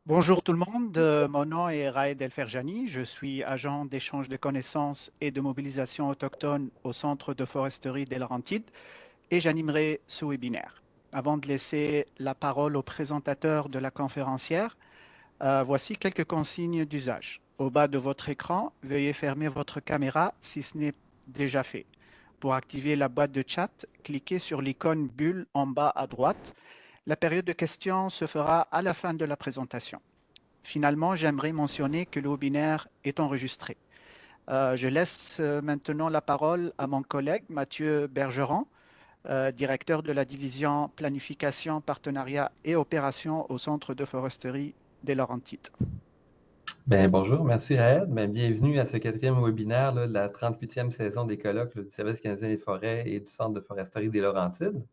Bonjour tout le monde, mon nom est Raed El Ferjani, je suis agent d'échange de connaissances et de mobilisation autochtone au Centre de foresterie des Laurentides et j'animerai ce webinaire. Avant de laisser la parole au présentateur de la conférencière, voici quelques consignes d'usage. Au bas de votre écran, veuillez fermer votre caméra si ce n'est déjà fait. Pour activer la boîte de chat, cliquez sur l'icône bulle en bas à droite. La période de questions se fera à la fin de la présentation. Finalement, j'aimerais mentionner que le webinaire est enregistré. Je laisse maintenant la parole à mon collègue Mathieu Bergeron, directeur de la division planification, partenariat et opération au Centre de foresterie des Laurentides. Bien, bonjour, merci Raed. Bien, bienvenue à ce quatrième webinaire là, de la 38e saison des colloques là, du Service canadien des forêts et du Centre de foresterie des Laurentides.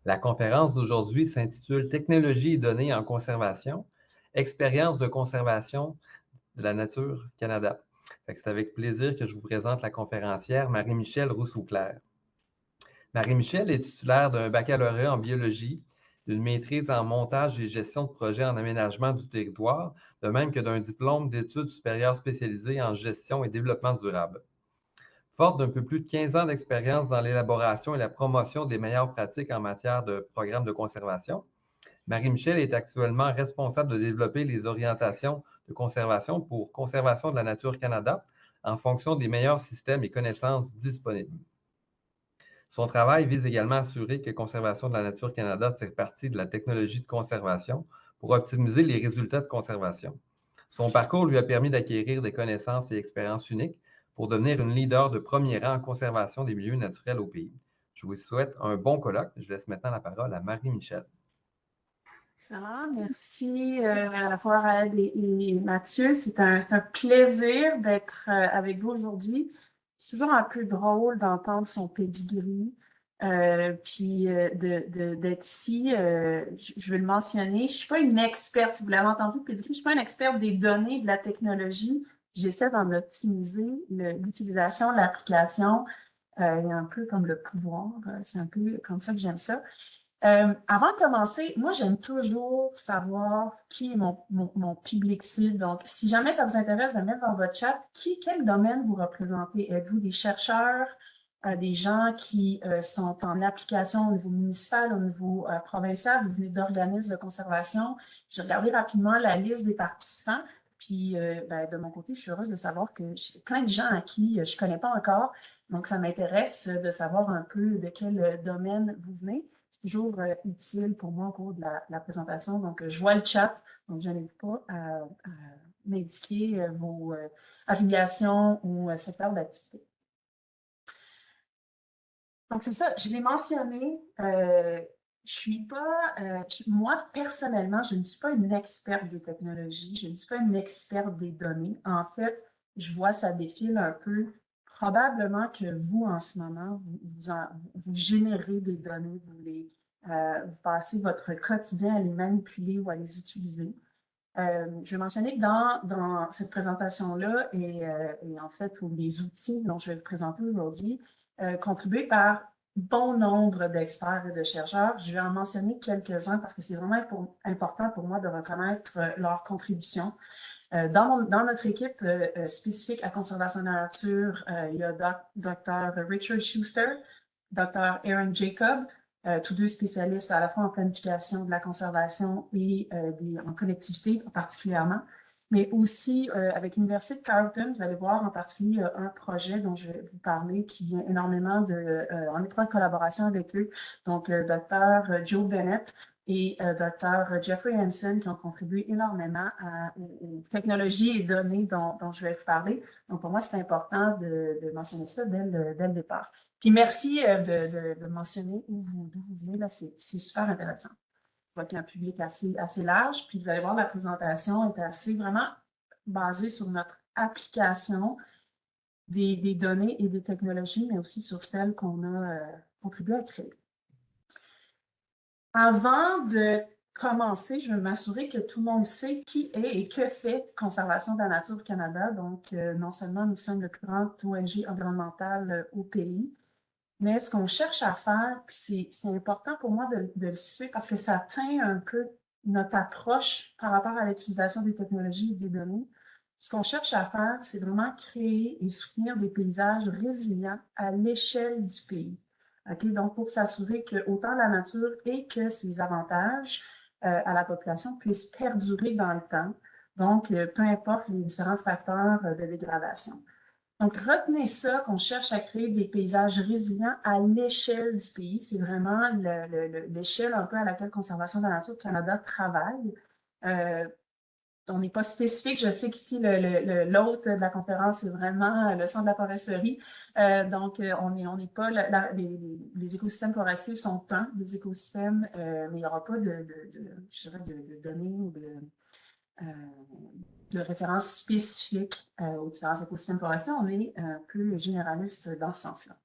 La conférence d'aujourd'hui s'intitule Technologie et données en conservation, expérience de conservation de la nature Canada. C'est avec plaisir que je vous présente la conférencière Marie-Michelle Rousseau-Claire. Marie-Michelle est titulaire d'un baccalauréat en biologie, d'une maîtrise en montage et gestion de projets en aménagement du territoire, de même que d'un diplôme d'études supérieures spécialisées en gestion et développement durable. Forte d'un peu plus de 15 ans d'expérience dans l'élaboration et la promotion des meilleures pratiques en matière de programmes de conservation, Marie-Michelle est actuellement responsable de développer les orientations de conservation pour Conservation de la nature Canada en fonction des meilleurs systèmes et connaissances disponibles. Son travail vise également à assurer que Conservation de la nature Canada tire parti de la technologie de conservation pour optimiser les résultats de conservation. Son parcours lui a permis d'acquérir des connaissances et expériences uniques pour devenir une leader de premier rang en conservation des milieux naturels au pays. Je vous souhaite un bon colloque. Je laisse maintenant la parole à Marie-Michel. Excellent. Merci à la fois Raël et Mathieu. C'est un plaisir d'être avec vous aujourd'hui. C'est toujours un peu drôle d'entendre son pedigree, puis d'être ici. Je vais le mentionner. Je ne suis pas une experte, si vous l'avez entendu, le pedigree, je ne suis pas une experte des données, de la technologie. J'essaie d'en optimiser l'utilisation, l'application, et un peu comme le pouvoir. C'est un peu comme ça que j'aime ça. Avant de commencer, moi, j'aime toujours savoir qui est mon public cible. Donc, si jamais ça vous intéresse de mettre dans votre chat, quel domaine vous représentez? Êtes-vous des chercheurs, des gens qui sont en application au niveau municipal, au niveau provincial? Vous venez d'organismes de conservation? J'ai regardé rapidement la liste des participants. Puis, de mon côté, je suis heureuse de savoir que j'ai plein de gens à qui je ne connais pas encore. Donc, ça m'intéresse de savoir un peu de quel domaine vous venez toujours utile pour moi au cours de la présentation. Donc, je vois le chat, donc je n'hésite pas à m'indiquer vos affiliations ou secteurs d'activité. Donc, c'est ça, je l'ai mentionné, je suis pas, moi, personnellement, je ne suis pas une experte des technologies, je ne suis pas une experte des données. En fait, je vois ça défile un peu. Probablement que vous, en ce moment, vous générez des données, vous passez votre quotidien à les manipuler ou à les utiliser. Je vais mentionner que dans cette présentation-là et en fait, les outils dont je vais vous présenter aujourd'hui, contribués par bon nombre d'experts et de chercheurs. Je vais en mentionner quelques-uns parce que c'est vraiment important pour moi de reconnaître leur contribution. Dans notre équipe spécifique à conservation de la nature, il y a Dr. Richard Schuster, Dr. Aaron Jacob, tous deux spécialistes à la fois en planification de la conservation et en connectivité particulièrement, mais aussi avec l'Université de Carleton, vous allez voir en particulier un projet dont je vais vous parler qui vient énormément en étroite collaboration avec eux, donc Dr. Joe Bennett et Dr. Jeffrey Hansen qui ont contribué énormément aux technologies et données dont je vais vous parler. Donc, pour moi, c'est important de mentionner ça dès le départ. Puis merci de mentionner d'où vous venez, là, c'est super intéressant. Je vois qu'il y a un public assez large, puis vous allez voir, la présentation est assez vraiment basée sur notre application des données et des technologies, mais aussi sur celles qu'on a contribué à créer. Avant de commencer, je veux m'assurer que tout le monde sait qui est et que fait Conservation de la nature Canada. Donc, non seulement nous sommes le plus grand ONG environnemental au pays, mais ce qu'on cherche à faire, puis c'est important pour moi de le situer parce que ça teint un peu notre approche par rapport à l'utilisation des technologies et des données, ce qu'on cherche à faire, c'est vraiment créer et soutenir des paysages résilients à l'échelle du pays. Okay? Donc, pour s'assurer que autant la nature et que ses avantages à la population puissent perdurer dans le temps, donc peu importe les différents facteurs de dégradation. Donc, retenez ça, qu'on cherche à créer des paysages résilients à l'échelle du pays. C'est vraiment l'échelle un peu à laquelle Conservation de la Nature Canada travaille. On n'est pas spécifique. Je sais qu'ici, l'hôte de la conférence est vraiment le centre de la foresterie. Donc, on n'est pas... les écosystèmes forestiers sont un des écosystèmes, mais il n'y aura pas je dirais de données ou de références spécifiques aux différents écosystèmes forestiers. On est un peu généraliste dans ce sens-là.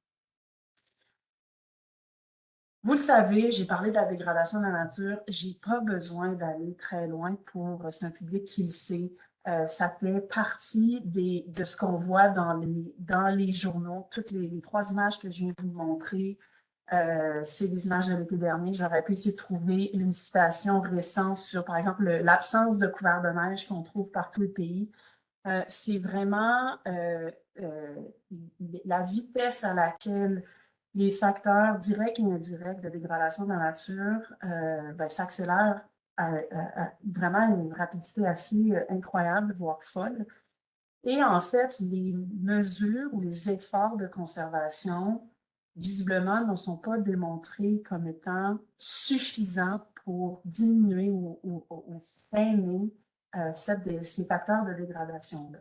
Vous le savez, j'ai parlé de la dégradation de la nature. J'ai pas besoin d'aller très loin pour... C'est un public qui le sait. Ça fait partie de ce qu'on voit dans les journaux. Toutes les 3 images que je viens de vous montrer, c'est des images de l'été dernier. J'aurais pu essayer de trouver une citation récente sur, par exemple, l'absence de couvert de neige qu'on trouve par tout le pays. C'est vraiment la vitesse à laquelle les facteurs directs et indirects de dégradation de la nature s'accélèrent à vraiment une rapidité assez incroyable, voire folle. Et en fait, les mesures ou les efforts de conservation, visiblement, ne sont pas démontrés comme étant suffisants pour diminuer ou freiner ces facteurs de dégradation-là.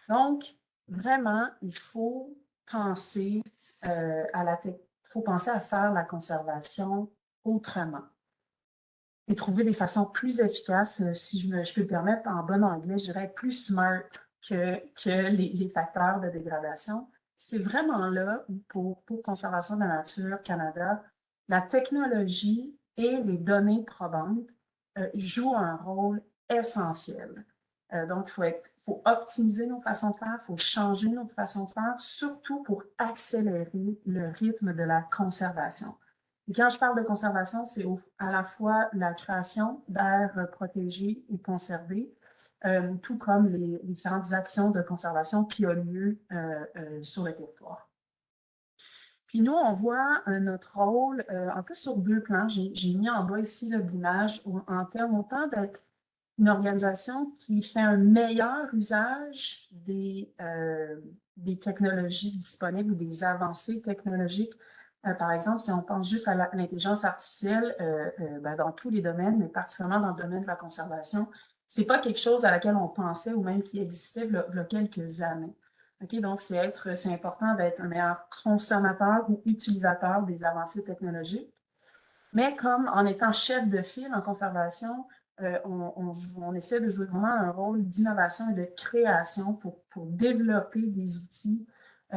Donc, vraiment, il faut penser à faire la conservation autrement et trouver des façons plus efficaces, si je peux me permettre, en bon anglais, je dirais plus smart que les facteurs de dégradation. C'est vraiment là où, pour Conservation de la Nature Canada, la technologie et les données probantes jouent un rôle essentiel. Donc, il faut optimiser nos façons de faire, il faut changer notre façon de faire, surtout pour accélérer le rythme de la conservation. Et quand je parle de conservation, c'est à la fois la création d'aires protégées et conservées, tout comme les différentes actions de conservation qui ont lieu sur le territoire. Puis nous, on voit notre rôle un peu sur 2 plans. J'ai mis en bas ici l'image en termes autant d'être une organisation qui fait un meilleur usage des technologies disponibles ou des avancées technologiques. Par exemple, si on pense juste à l'intelligence artificielle dans tous les domaines, mais particulièrement dans le domaine de la conservation, c'est pas quelque chose à laquelle on pensait ou même qui existait il y a quelques années. Okay? Donc, c'est important d'être un meilleur consommateur ou utilisateur des avancées technologiques. Mais comme en étant chef de file en conservation, on essaie de jouer vraiment un rôle d'innovation et de création pour développer des outils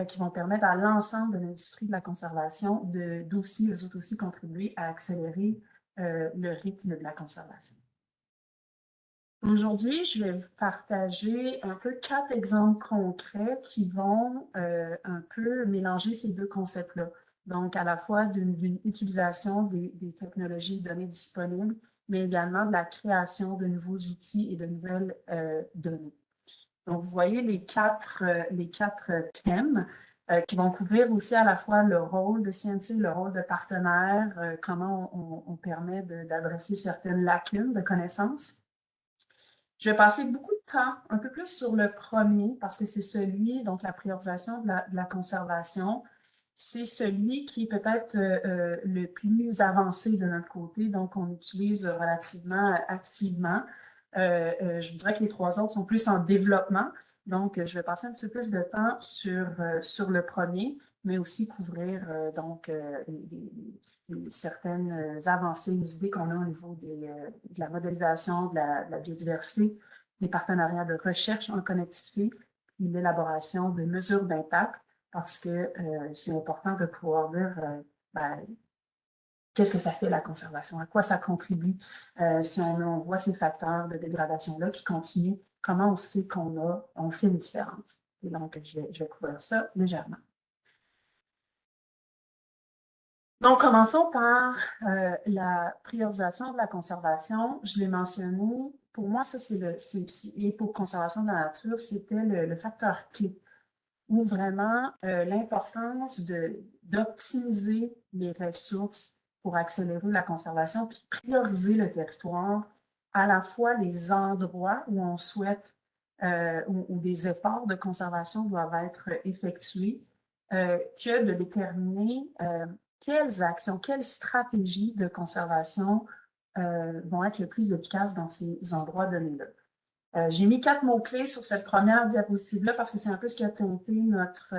qui vont permettre à l'ensemble de l'industrie de la conservation eux autres aussi contribuer à accélérer le rythme de la conservation. Aujourd'hui, je vais vous partager un peu 4 exemples concrets qui vont un peu mélanger ces 2 concepts-là. Donc, à la fois d'une utilisation des technologies et données disponibles, mais également de la création de nouveaux outils et de nouvelles données. Donc, vous voyez les quatre thèmes qui vont couvrir aussi à la fois le rôle de CNC, le rôle de partenaire, comment on permet d'adresser certaines lacunes de connaissances. Je vais passer beaucoup de temps, un peu plus sur le premier, parce que c'est celui, donc la priorisation de la conservation, c'est celui qui est peut-être le plus avancé de notre côté, donc on utilise relativement activement. Je vous dirais que les 3 autres sont plus en développement, donc je vais passer un petit peu plus de temps sur le premier, mais aussi couvrir certaines avancées, les idées qu'on a au niveau de la modélisation, de la biodiversité, des partenariats de recherche en connectivité, puis l'élaboration de mesures d'impact, parce que c'est important de pouvoir dire qu'est-ce que ça fait la conservation, à quoi ça contribue. Si on voit ces facteurs de dégradation-là qui continuent, comment on sait on fait une différence. Et donc, je vais couvrir ça légèrement. Donc, commençons par la priorisation de la conservation. Je l'ai mentionné. Pour moi, ça, et pour conservation de la nature, c'était le facteur clé, ou vraiment l'importance d'optimiser les ressources pour accélérer la conservation, puis prioriser le territoire, à la fois les endroits où on souhaite, où des efforts de conservation doivent être effectués, que de déterminer quelles actions, quelles stratégies de conservation vont être le plus efficaces dans ces endroits donnés-là. J'ai mis 4 mots-clés sur cette première diapositive-là parce que c'est un peu ce qui a teinté notre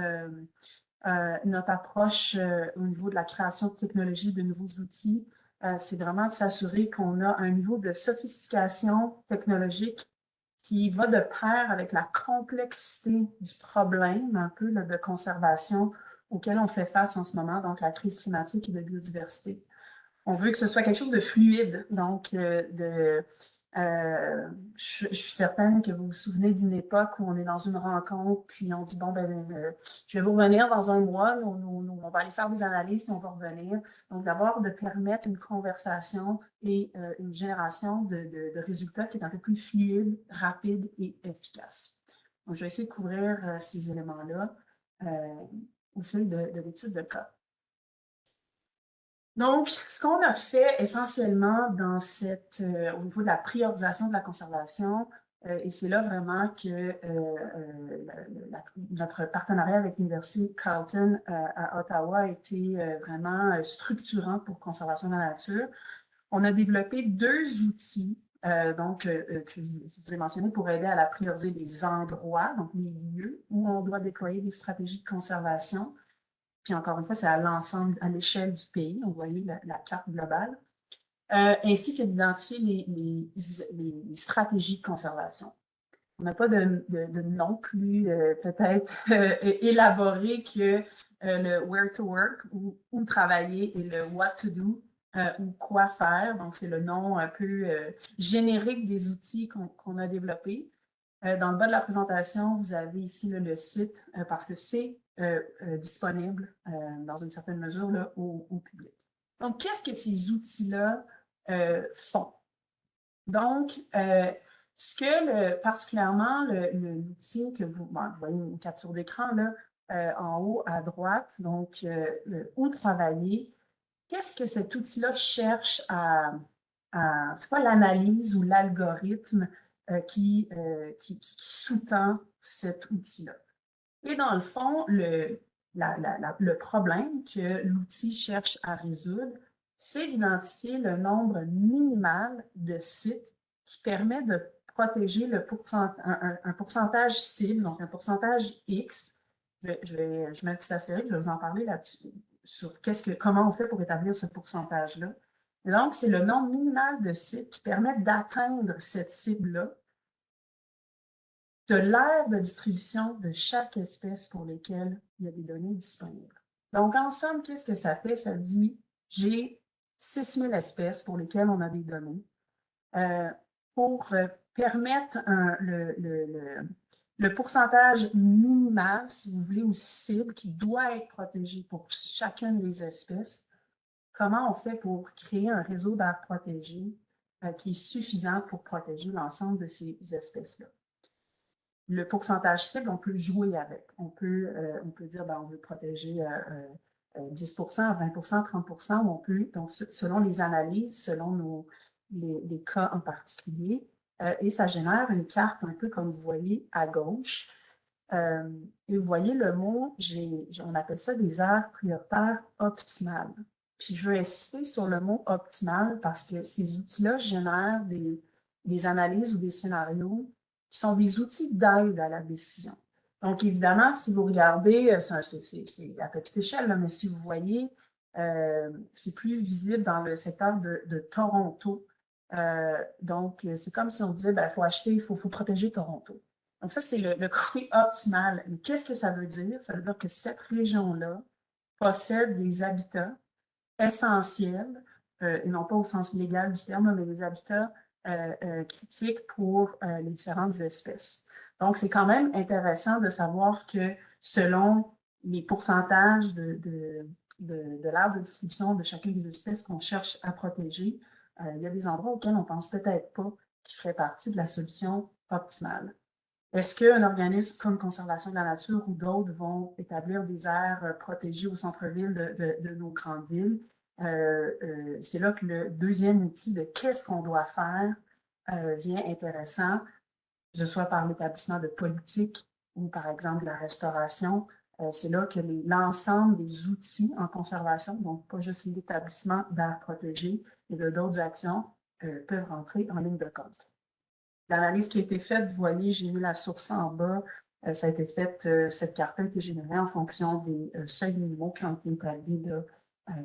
approche au niveau de la création de technologies, de nouveaux outils. C'est vraiment de s'assurer qu'on a un niveau de sophistication technologique qui va de pair avec la complexité du problème un peu là, de conservation auquel on fait face en ce moment, donc la crise climatique et de biodiversité. On veut que ce soit quelque chose de fluide, donc je suis certaine que vous vous souvenez d'une époque où on est dans une rencontre, puis on dit, bon, je vais vous revenir dans un mois, on va aller faire des analyses, puis on va revenir. Donc, d'abord, de permettre une conversation et une génération de résultats qui est un peu plus fluide, rapide et efficace. Donc, je vais essayer de couvrir ces éléments-là au fil de l'étude de cas. Donc, ce qu'on a fait essentiellement dans au niveau de la priorisation de la conservation, et c'est là vraiment que notre partenariat avec l'Université Carleton à Ottawa a été vraiment structurant pour conservation de la nature. On a développé 2 outils, que je vous ai mentionnés pour aider à la prioriser les endroits, donc les lieux où on doit déployer des stratégies de conservation. Puis encore une fois, c'est à l'ensemble, à l'échelle du pays. On voyait la carte globale. Ainsi que d'identifier les stratégies de conservation. On n'a pas de nom plus peut-être élaboré que le where to work, où travailler, et le what to do, ou quoi faire. Donc, c'est le nom un peu générique des outils qu'on a développés. Dans le bas de la présentation, vous avez ici le site parce que c'est disponible dans une certaine mesure là, au public. Donc, qu'est-ce que ces outils-là font? Donc, ce que particulièrement l'outil que vous voyez une capture d'écran là, en haut à droite, donc où travailler, qu'est-ce que cet outil-là cherche c'est quoi l'analyse ou l'algorithme qui sous-tend cet outil-là? Et dans le fond, le problème que l'outil cherche à résoudre, c'est d'identifier le nombre minimal de sites qui permet de protéger un pourcentage cible, donc un pourcentage X. Je mets un petit astérisque, je vais vous en parler là-dessus, sur comment on fait pour établir ce pourcentage-là. Et donc, c'est le nombre minimal de sites qui permettent d'atteindre cette cible-là de l'aire de distribution de chaque espèce pour lesquelles il y a des données disponibles. Donc, en somme, qu'est-ce que ça fait? Ça dit, j'ai 6000 espèces pour lesquelles on a des données. Pour permettre le pourcentage minimal, si vous voulez, ou cible qui doit être protégé pour chacune des espèces, comment on fait pour créer un réseau d'aires protégées qui est suffisant pour protéger l'ensemble de ces espèces-là? Le pourcentage cible, on peut jouer avec. On peut dire, on veut protéger 10 20 30 ou on peut, donc selon les analyses, selon les cas en particulier, et ça génère une carte un peu comme vous voyez à gauche. Et vous voyez le mot, on appelle ça des aires prioritaires optimales. Puis je veux insister sur le mot optimal parce que ces outils-là génèrent des analyses ou des scénarios qui sont des outils d'aide à la décision. Donc, évidemment, si vous regardez, c'est à petite échelle, là, mais si vous voyez, c'est plus visible dans le secteur de Toronto. Donc, c'est comme si on disait, il faut acheter, il faut protéger Toronto. Donc, ça, c'est le côté optimal. Mais qu'est-ce que ça veut dire? Ça veut dire que cette région-là possède des habitats essentiels, et non pas au sens légal du terme, mais des habitats critiques pour les différentes espèces. Donc, c'est quand même intéressant de savoir que selon les pourcentages de l'aire de distribution de chacune des espèces qu'on cherche à protéger, il y a des endroits auxquels on ne pense peut-être pas qui feraient partie de la solution optimale. Est-ce qu'un organisme comme Conservation de la nature ou d'autres vont établir des aires protégées au centre-ville de nos grandes villes? C'est là que le deuxième outil de qu'est-ce qu'on doit faire vient intéressant, que ce soit par l'établissement de politiques ou par exemple la restauration. C'est là que l'ensemble des outils en conservation, donc pas juste l'établissement d'aires protégées et de d'autres actions, peuvent rentrer en ligne de compte. L'analyse qui a été faite, vous voyez, j'ai mis la source en bas. Ça a été fait, cette carte a été générée en fonction des seuils minimaux qui ont été établis là,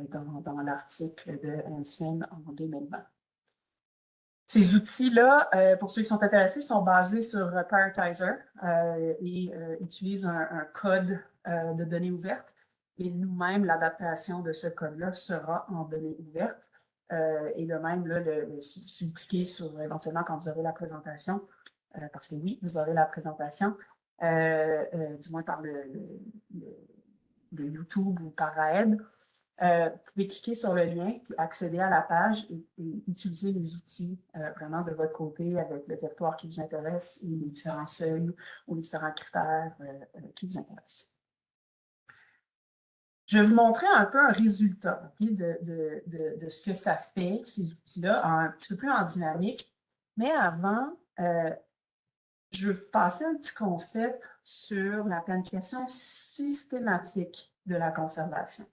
dans l'article de Hansen en 2020. Ces outils-là, pour ceux qui sont intéressés, sont basés sur Prioritizer et utilisent un code de données ouvertes. Et nous-mêmes, l'adaptation de ce code-là sera en données ouvertes. Et de même, là, si vous cliquez sur éventuellement quand vous aurez la présentation, parce que oui, vous aurez la présentation, du moins par le YouTube ou par Raed, vous pouvez cliquer sur le lien, puis accéder à la page et utiliser les outils vraiment de votre côté avec le territoire qui vous intéresse et les différents seuils ou les différents critères qui vous intéressent. Je vais vous montrer un peu un résultat de ce que ça fait, ces outils-là, un petit peu plus en dynamique. Mais avant, je veux passer un petit concept sur la planification systématique de la conservation.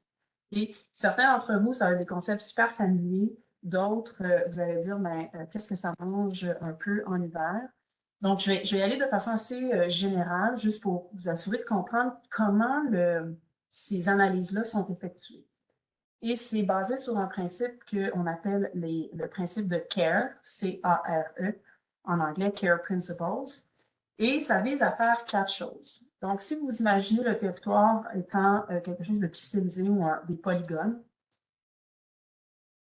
Et certains d'entre vous, ça va être des concepts super familiers. D'autres, vous allez dire, mais qu'est-ce que ça mange un peu en hiver? Donc, je vais y aller de façon assez générale, juste pour vous assurer de comprendre comment ces analyses-là sont effectuées. Et c'est basé sur un principe qu'on appelle le principe de CARE, C-A-R-E, en anglais, CARE Principles. Et ça vise à faire 4 choses. Donc, si vous imaginez le territoire étant quelque chose de pixelisé ou des polygones,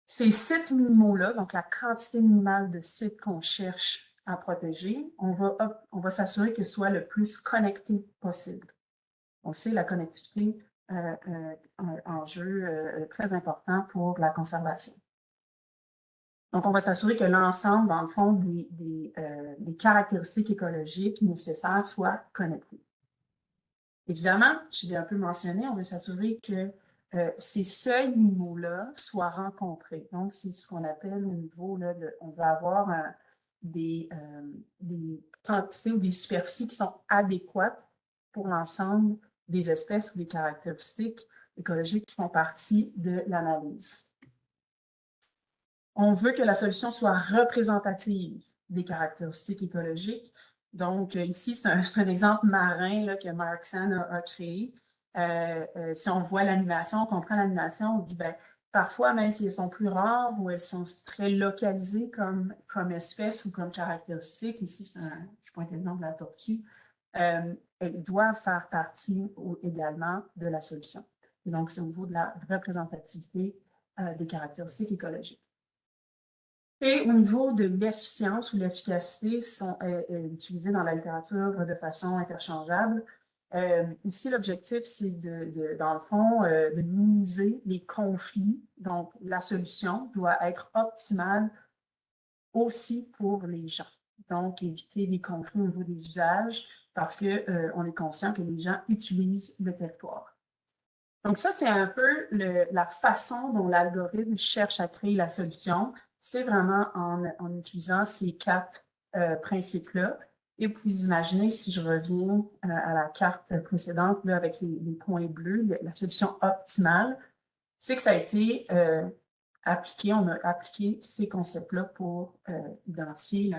ces sites minimaux-là, donc la quantité minimale de sites qu'on cherche à protéger, on va s'assurer que ce soit le plus connecté possible. Donc, c'est la connectivité un enjeu très important pour la conservation. Donc, on va s'assurer que l'ensemble, dans le fond, des caractéristiques écologiques nécessaires soient connectées. Évidemment, je l'ai un peu mentionné, on veut s'assurer que ces seuils minimaux-là soient rencontrés. Donc, c'est ce qu'on appelle au niveau, là, on va avoir des quantités ou des superficies qui sont adéquates pour l'ensemble des espèces ou des caractéristiques écologiques qui font partie de l'analyse. On veut que la solution soit représentative des caractéristiques écologiques. Donc, ici, c'est un exemple marin là, que Mark Sand a créé. Si on voit l'animation, on comprend l'animation, on dit, ben, parfois, même si elles sont plus rares ou elles sont très localisées comme espèce ou comme caractéristique, ici, je pointe l'exemple de la tortue, elles doivent faire partie également de la solution. Et donc, c'est au niveau de la représentativité des caractéristiques écologiques. Et au niveau de l'efficience ou l'efficacité, sont utilisés dans la littérature de façon interchangeable. Ici, l'objectif, c'est dans le fond, de minimiser les conflits. Donc, la solution doit être optimale aussi pour les gens. Donc, éviter les conflits au niveau des usages parce qu'on est conscient que les gens utilisent le territoire. Donc, ça, c'est un peu la façon dont l'algorithme cherche à créer la solution. C'est vraiment en utilisant ces 4 principes-là. Et vous pouvez imaginer, si je reviens à la carte précédente là, avec les points bleus, la solution optimale, c'est que ça a été appliqué, on a appliqué ces concepts-là pour identifier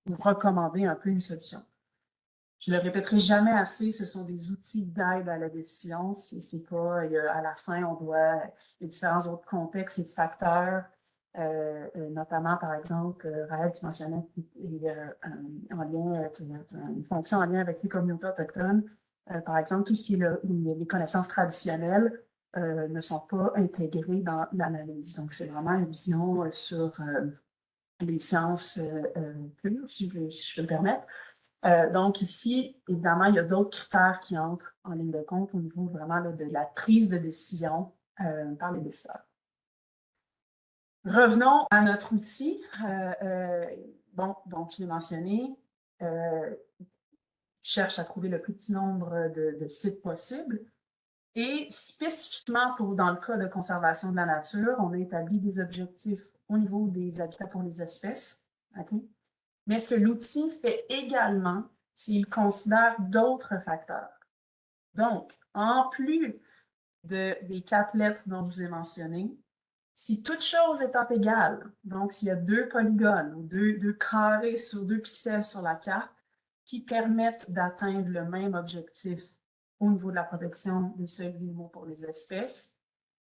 ou recommander un peu une solution. Je ne le répéterai jamais assez, ce sont des outils d'aide à la décision. C'est pas, à la fin, il y a différents autres contextes et facteurs, notamment, par exemple, Raed, tu mentionnais une fonction en lien avec les communautés autochtones. Par exemple, tout ce qui est les connaissances traditionnelles ne sont pas intégrées dans l'analyse. Donc, c'est vraiment une vision sur les sciences pures, si je peux me permettre. Donc ici, évidemment, il y a d'autres critères qui entrent en ligne de compte au niveau vraiment là, de la prise de décision par les décideurs. Revenons à notre outil. Bon, donc je l'ai mentionné, cherche à trouver le plus petit nombre de sites possibles. Et spécifiquement dans le cas de conservation de la nature, on a établi des objectifs au niveau des habitats pour les espèces. Okay? Mais ce que l'outil fait également, c'est qu'il considère d'autres facteurs. Donc, en plus des 4 lettres dont je vous ai mentionné, si toute chose étant égale, donc s'il y a 2 polygones ou 2 carrés sur 2 pixels sur la carte qui permettent d'atteindre le même objectif au niveau de la protection des seuils minimaux pour les espèces,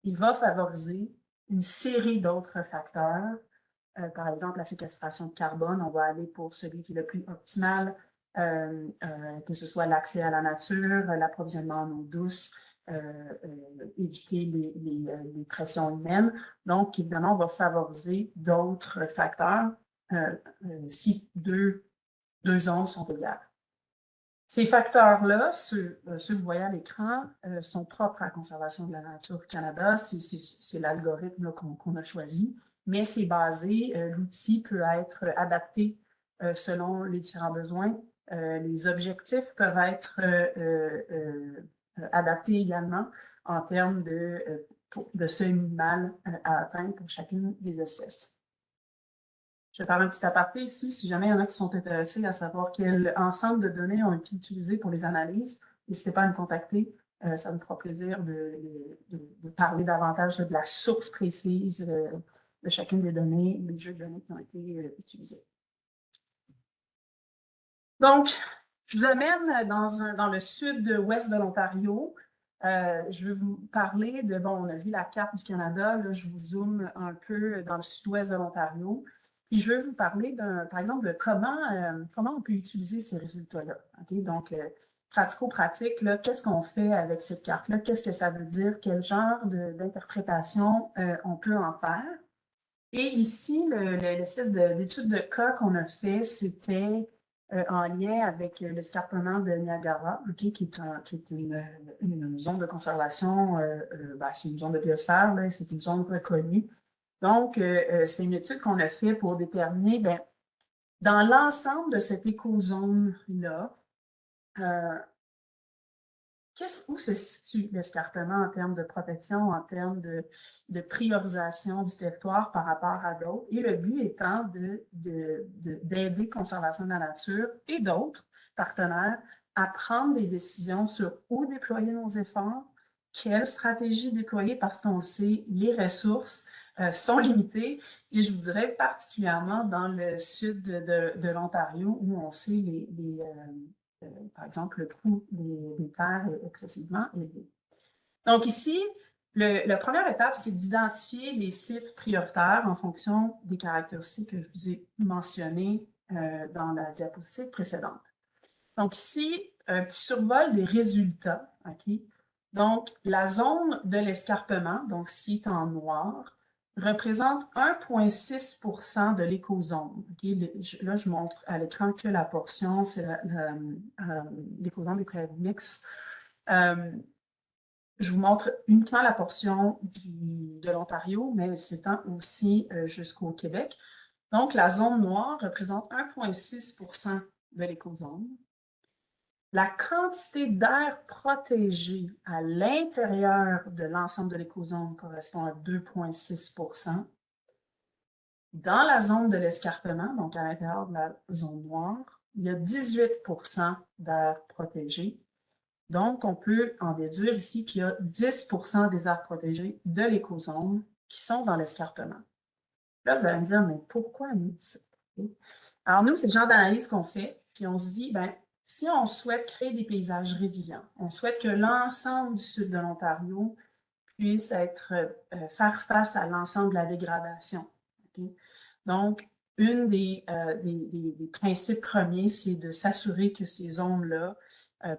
il va favoriser une série d'autres facteurs. Par exemple, la séquestration de carbone, on va aller pour celui qui est le plus optimal, que ce soit l'accès à la nature, l'approvisionnement en eau douce, éviter les pressions humaines. Donc, évidemment, on va favoriser d'autres facteurs si deux ondes sont égales. Ces facteurs-là, ceux que vous voyez à l'écran, sont propres à la Conservation de la nature Canada. C'est l'algorithme qu'on a choisi, mais c'est basé, l'outil peut être adapté selon les différents besoins. Les objectifs peuvent être adaptés également en termes de seuil minimal à atteindre pour chacune des espèces. Je vais faire un petit aparté ici, si jamais il y en a qui sont intéressés à savoir quel ensemble de données ont été utilisés pour les analyses, n'hésitez pas à me contacter. Ça me fera plaisir de parler davantage de la source précise de chacune des données, les jeux de données qui ont été utilisés. Donc, je vous amène dans le sud-ouest de l'Ontario. Je vais vous parler de, bon, on a vu la carte du Canada, là, je vous zoome un peu dans le sud-ouest de l'Ontario. Puis je vais vous parler, par exemple, de comment on peut utiliser ces résultats-là. Okay? Donc, pratico-pratique, qu'est-ce qu'on fait avec cette carte-là? Qu'est-ce que ça veut dire? Quel genre d'interprétation on peut en faire? Et ici, l'espèce d'étude de cas qu'on a fait, c'était en lien avec l'escarpement de Niagara, okay, qui est une zone de conservation, c'est une zone de biosphère, c'est une zone reconnue. Donc, c'est une étude qu'on a fait pour déterminer, dans l'ensemble de cette écozone-là, où se situe l'escarpement en termes de protection, en termes de priorisation du territoire par rapport à d'autres, et le but étant d'aider Conservation de la nature et d'autres partenaires à prendre des décisions sur où déployer nos efforts, quelle stratégie déployer, parce qu'on sait les ressources sont limitées, et je vous dirais particulièrement dans le sud de l'Ontario, où on sait par exemple, le coût des terres est excessivement élevé. Donc ici, la première étape, c'est d'identifier les sites prioritaires en fonction des caractéristiques que je vous ai mentionnées dans la diapositive précédente. Donc ici, un petit survol des résultats. Okay? Donc, la zone de l'escarpement, donc ce qui est en noir, représente 1,6 % de l'écozone. Okay? Là, je montre à l'écran que la portion, c'est l'écozone des prairies mixtes. Je vous montre uniquement la portion de l'Ontario, mais elle s'étend aussi jusqu'au Québec. Donc, la zone noire représente 1,6 % de l'écozone. La quantité d'air protégé à l'intérieur de l'ensemble de l'écozone correspond à 2,6 %. Dans la zone de l'escarpement, donc à l'intérieur de la zone noire, il y a 18 % d'air protégé. Donc, on peut en déduire ici qu'il y a 10 % des aires protégées de l'écozone qui sont dans l'escarpement. Là, vous allez me dire, mais pourquoi nous dit ça? Alors, nous, c'est le genre d'analyse qu'on fait, puis on se dit, si on souhaite créer des paysages résilients, on souhaite que l'ensemble du sud de l'Ontario puisse faire face à l'ensemble de la dégradation. Okay? Donc, une des principes premiers, c'est de s'assurer que ces zones-là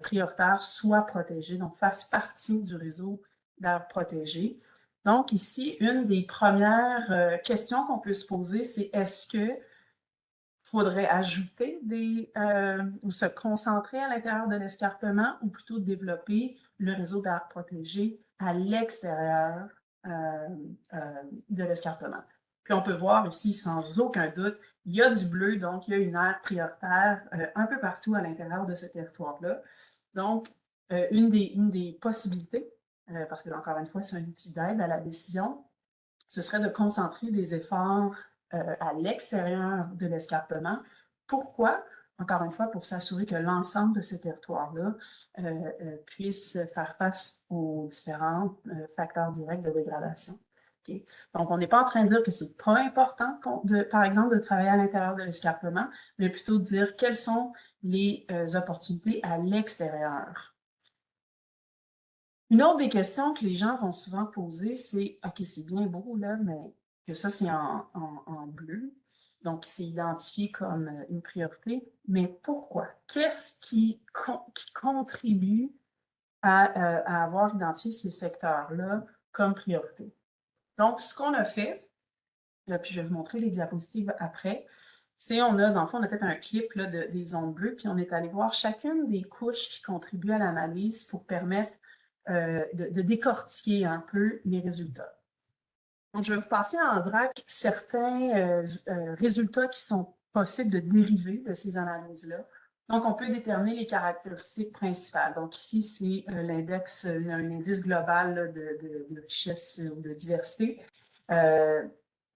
prioritaires soient protégées, donc fassent partie du réseau d'aires protégées. Donc, ici, une des premières questions qu'on peut se poser, c'est est-ce que faudrait ajouter ou se concentrer à l'intérieur de l'escarpement ou plutôt développer le réseau d'aires protégées à l'extérieur de l'escarpement. Puis on peut voir ici, sans aucun doute, il y a du bleu, donc il y a une aire prioritaire un peu partout à l'intérieur de ce territoire-là. Donc, une des possibilités, parce que encore une fois, c'est un outil d'aide à la décision, ce serait de concentrer des efforts à l'extérieur de l'escarpement. Pourquoi? Encore une fois, pour s'assurer que l'ensemble de ce territoire-là puisse faire face aux différents facteurs directs de dégradation. Okay? Donc, on n'est pas en train de dire que c'est pas important, par exemple, de travailler à l'intérieur de l'escarpement, mais plutôt de dire quelles sont les opportunités à l'extérieur. Une autre des questions que les gens vont souvent poser, c'est « OK, c'est bien beau, là, mais que ça, c'est en bleu. Donc, c'est identifié comme une priorité. Mais pourquoi? Qu'est-ce qui contribue à avoir identifié ces secteurs-là comme priorité? Donc, ce qu'on a fait, puis je vais vous montrer les diapositives après, c'est dans le fond, on a fait un clip là, des zones bleues, puis on est allé voir chacune des couches qui contribuent à l'analyse pour permettre de décortiquer un peu les résultats. Donc, je vais vous passer en vrac certains résultats qui sont possibles de dériver de ces analyses-là. Donc, on peut déterminer les caractéristiques principales. Donc, ici, c'est l'index, un indice global là, de richesse ou de diversité.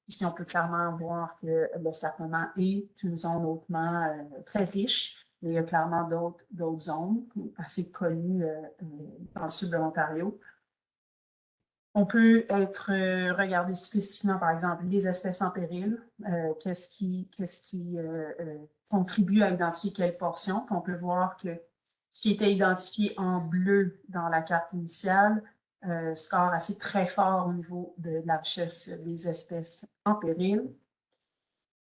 Ici, on peut clairement voir que l'escarpement est une zone hautement très riche, mais il y a clairement d'autres zones assez connues dans le sud de l'Ontario. On peut regarder spécifiquement, par exemple, les espèces en péril, qu'est-ce qui contribue à identifier quelle portion. Puis on peut voir que ce qui était identifié en bleu dans la carte initiale score assez très fort au niveau de la richesse des espèces en péril.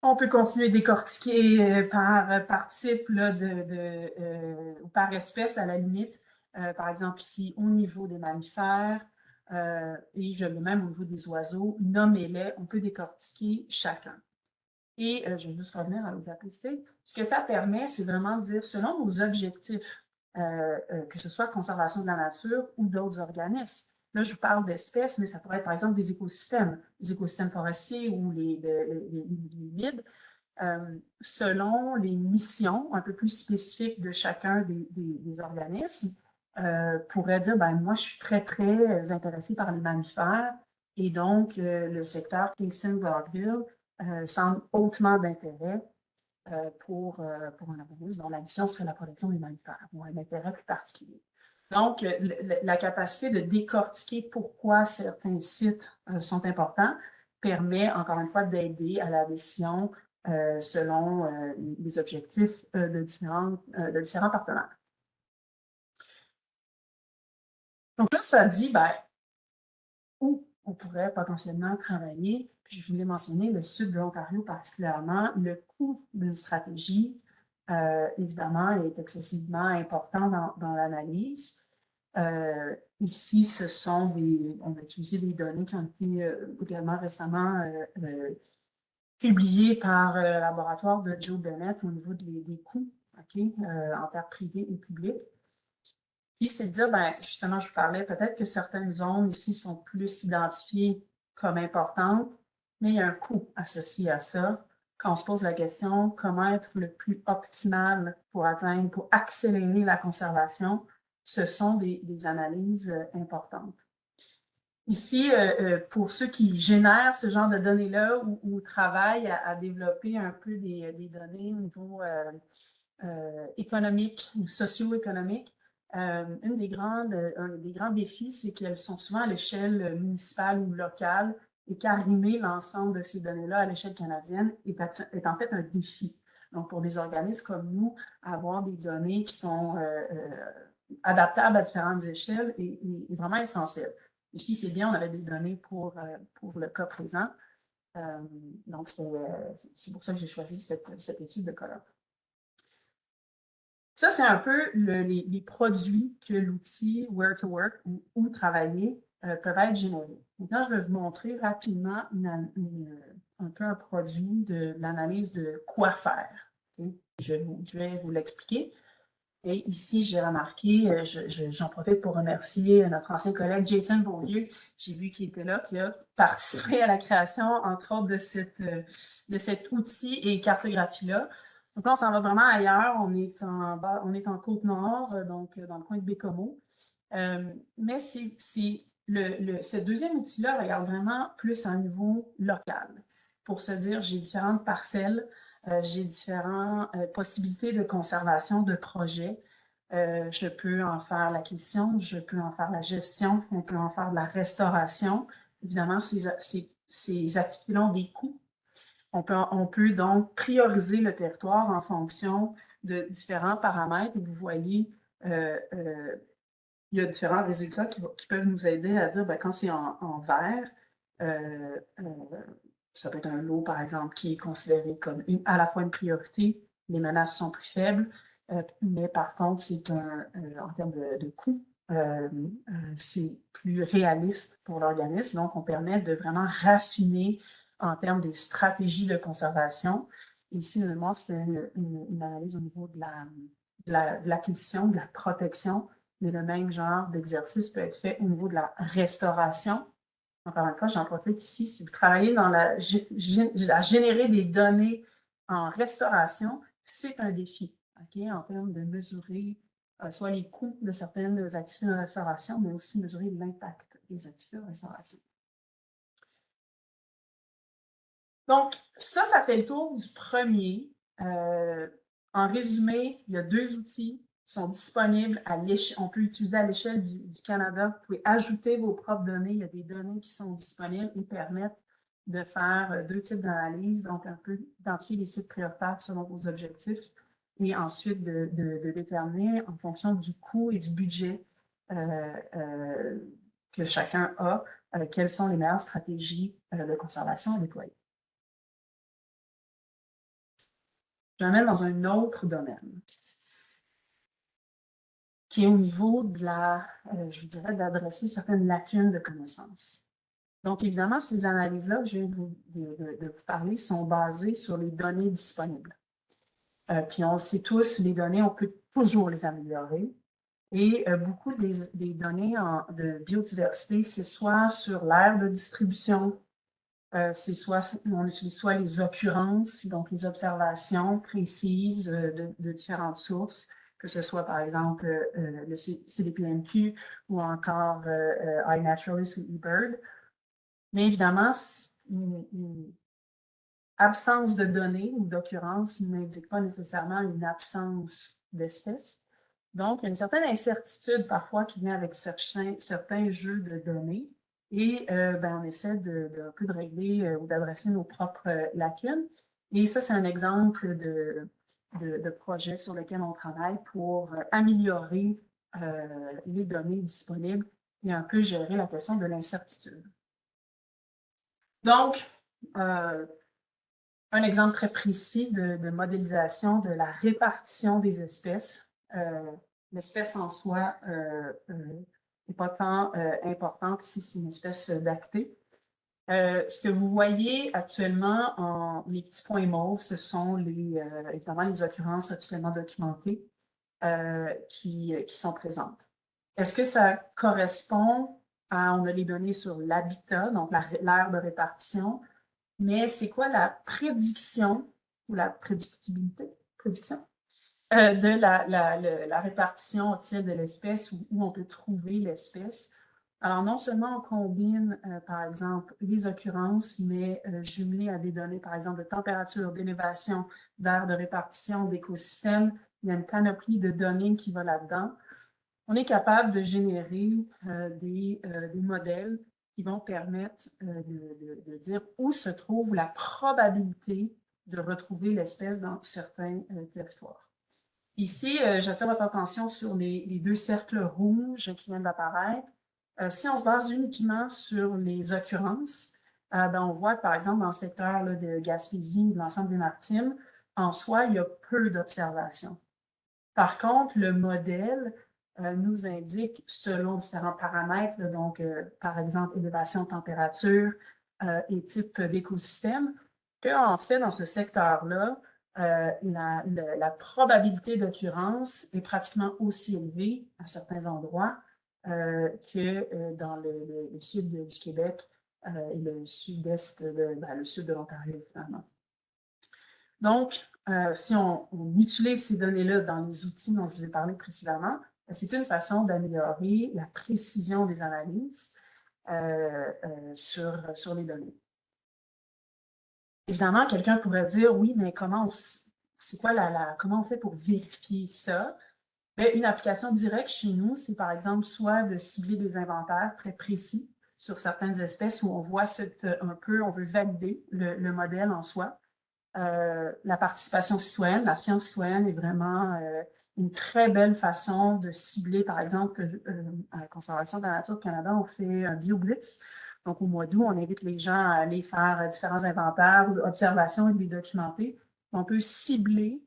On peut continuer à décortiquer par type là, ou par espèce à la limite. Par exemple, ici, au niveau des mammifères, et je l'ai même au niveau des oiseaux, nommez-les, on peut décortiquer chacun. Et je vais juste revenir à nos diapositives. Ce que ça permet, c'est vraiment de dire, selon nos objectifs, que ce soit conservation de la nature ou d'autres organismes. Là, je vous parle d'espèces, mais ça pourrait être par exemple des écosystèmes forestiers ou les humides. Selon les missions un peu plus spécifiques de chacun des organismes, pourrait dire, ben moi, je suis très, très intéressée par les mammifères et donc le secteur Kingston-Brockville semble hautement d'intérêt pour un organisme dont la mission serait la protection des mammifères ou un intérêt plus particulier. Donc, la capacité de décortiquer pourquoi certains sites sont importants permet, encore une fois, d'aider à la décision selon les objectifs de différents partenaires. Donc là, ça dit, ben, où on pourrait potentiellement travailler, puis je voulais mentionner le sud de l'Ontario particulièrement, le coût d'une stratégie, évidemment, est excessivement important dans l'analyse. Ici, on a utilisé des données qui ont été également récemment publiées par le laboratoire de Joe Bennett au niveau des coûts en terres privées et publiques. Puis, c'est de dire, ben, justement, je vous parlais, peut-être que certaines zones ici sont plus identifiées comme importantes, mais il y a un coût associé à ça. Quand on se pose la question, comment être le plus optimal pour accélérer la conservation, ce sont des analyses importantes. Ici, pour ceux qui génèrent ce genre de données-là ou travaillent à développer un peu des données au niveau économique ou socio-économique, un des grands défis, c'est qu'elles sont souvent à l'échelle municipale ou locale et qu'arrimer l'ensemble de ces données-là à l'échelle canadienne est en fait un défi. Donc, pour des organismes comme nous, avoir des données qui sont adaptables à différentes échelles est vraiment essentiel. Ici, c'est bien, on avait des données pour le cas présent. Donc, c'est pour ça que j'ai choisi cette étude de colloque. Ça, c'est un peu les produits que l'outil Where to Work ou Où travailler peuvent être générés. Maintenant, je vais vous montrer rapidement un peu un produit de l'analyse de quoi faire. Okay? Je vais vous l'expliquer. Et ici, j'ai remarqué, j'en profite pour remercier notre ancien collègue Jason Beaulieu, j'ai vu qu'il était là, qui a participé à la création, entre autres, de cet outil et cartographie-là. Donc là, on s'en va vraiment ailleurs, on est en Côte-Nord, donc dans le coin de Bécomo. Mais ce deuxième outil-là regarde vraiment plus à un niveau local, pour se dire, j'ai différentes parcelles, j'ai différentes possibilités de conservation de projets. Je peux en faire l'acquisition, je peux en faire la gestion, on peut en faire de la restauration. Évidemment, ces activités-là ont des coûts. On peut donc prioriser le territoire en fonction de différents paramètres. Et vous voyez, il y a différents résultats qui peuvent nous aider à dire, ben, quand c'est en vert, ça peut être un lot, par exemple, qui est considéré comme à la fois une priorité, les menaces sont plus faibles, mais par contre, c'est en termes de coût, c'est plus réaliste pour l'organisme. Donc, on permet de vraiment raffiner en termes des stratégies de conservation. Et ici, de mémoire, c'était une analyse au niveau de l'acquisition, de la protection, mais le même genre d'exercice peut être fait au niveau de la restauration. Encore une fois, j'en profite ici. Si vous travaillez dans à générer des données en restauration, c'est un défi, en termes de mesurer soit les coûts de certaines activités de restauration, mais aussi mesurer l'impact des activités de restauration. Donc, ça fait le tour du premier. En résumé, il y a 2 outils qui sont disponibles on peut utiliser à l'échelle du Canada. Vous pouvez ajouter vos propres données. Il y a des données qui sont disponibles et permettent de faire 2 types d'analyses, donc un peu identifier les sites prioritaires selon vos objectifs et ensuite de déterminer en fonction du coût et du budget que chacun a, quelles sont les meilleures stratégies de conservation à déployer. Je l'amène dans un autre domaine, qui est au niveau de je dirais, d'adresser certaines lacunes de connaissances. Donc, évidemment, ces analyses-là que je viens de vous parler sont basées sur les données disponibles. Puis on sait tous, les données, on peut toujours les améliorer. Et beaucoup des données de biodiversité, c'est soit sur l'aire de distribution, on utilise soit les occurrences, donc les observations précises de différentes sources, que ce soit par exemple le CDPNQ ou encore iNaturalist ou eBird. Mais évidemment, une absence de données ou d'occurrence n'indique pas nécessairement une absence d'espèces. Donc, il y a une certaine incertitude parfois qui vient avec certains jeux de données. Et on essaie un peu de régler ou d'adresser nos propres lacunes. Et ça, c'est un exemple de projet sur lequel on travaille pour améliorer les données disponibles et un peu gérer la question de l'incertitude. Donc, un exemple très précis de modélisation de la répartition des espèces. L'espèce en soi n'est pas tant importante ici, c'est une espèce d'actée. Ce que vous voyez actuellement les petits points mauves, ce sont évidemment les occurrences officiellement documentées qui sont présentes. Est-ce que ça correspond on a les données sur l'habitat, donc l'aire de répartition, mais c'est quoi la prédiction ou la prédictibilité de la répartition officielle de l'espèce où on peut trouver l'espèce? Alors, non seulement on combine, par exemple, les occurrences, mais jumelées à des données, par exemple, de température, d'élévation, d'aire de répartition, d'écosystème, il y a une panoplie de données qui va là-dedans. On est capable de générer des modèles qui vont permettre de dire où se trouve la probabilité de retrouver l'espèce dans certains territoires. Ici, j'attire votre attention sur les 2 cercles rouges qui viennent d'apparaître. Si on se base uniquement sur les occurrences, on voit par exemple dans le secteur de Gaspésie, de l'ensemble des Maritimes, en soi, il y a peu d'observations. Par contre, le modèle nous indique, selon différents paramètres, donc par exemple élévation de température et type d'écosystème, qu'en fait, dans ce secteur-là, la probabilité d'occurrence est pratiquement aussi élevée à certains endroits que dans le sud du Québec et le sud-est, le sud de l'Ontario, finalement. Donc, si on utilise ces données-là dans les outils dont je vous ai parlé précédemment, c'est une façon d'améliorer la précision des analyses sur les données. Évidemment, quelqu'un pourrait dire, oui, mais comment on fait pour vérifier ça? Bien, une application directe chez nous, c'est par exemple soit de cibler des inventaires très précis sur certaines espèces où on voit on veut valider le modèle en soi. La participation citoyenne, la science citoyenne est vraiment une très belle façon de cibler, par exemple, à la Conservation de la Nature du Canada, on fait un BioBlitz. Donc, au mois d'août, on invite les gens à aller faire différents inventaires ou observations et de les documenter. On peut cibler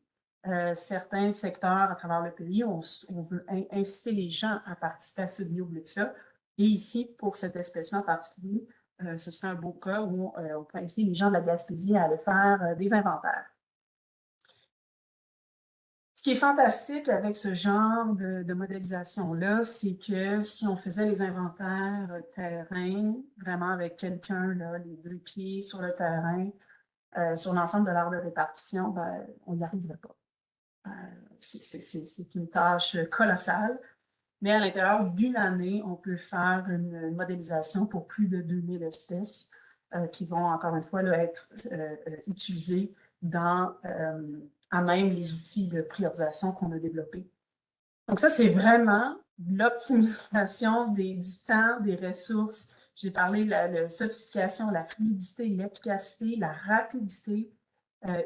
certains secteurs à travers le pays. On veut inciter les gens à participer à ce BioBlitz-là. Et ici, pour cette espèce-là en particulier, ce serait un beau cas où on peut inviter les gens de la Gaspésie à aller faire des inventaires. Ce qui est fantastique avec ce genre de modélisation-là, c'est que si on faisait les inventaires terrain, vraiment avec quelqu'un, les 2 pieds sur le terrain, sur l'ensemble de l'aire de répartition, ben, on n'y arriverait pas. C'est une tâche colossale. Mais à l'intérieur d'une année, on peut faire une modélisation pour plus de 2000 espèces qui vont, encore une fois, là, être utilisées à même les outils de priorisation qu'on a développés. Donc ça, c'est vraiment l'optimisation du temps, des ressources. J'ai parlé de la sophistication, la fluidité, l'efficacité, la rapidité.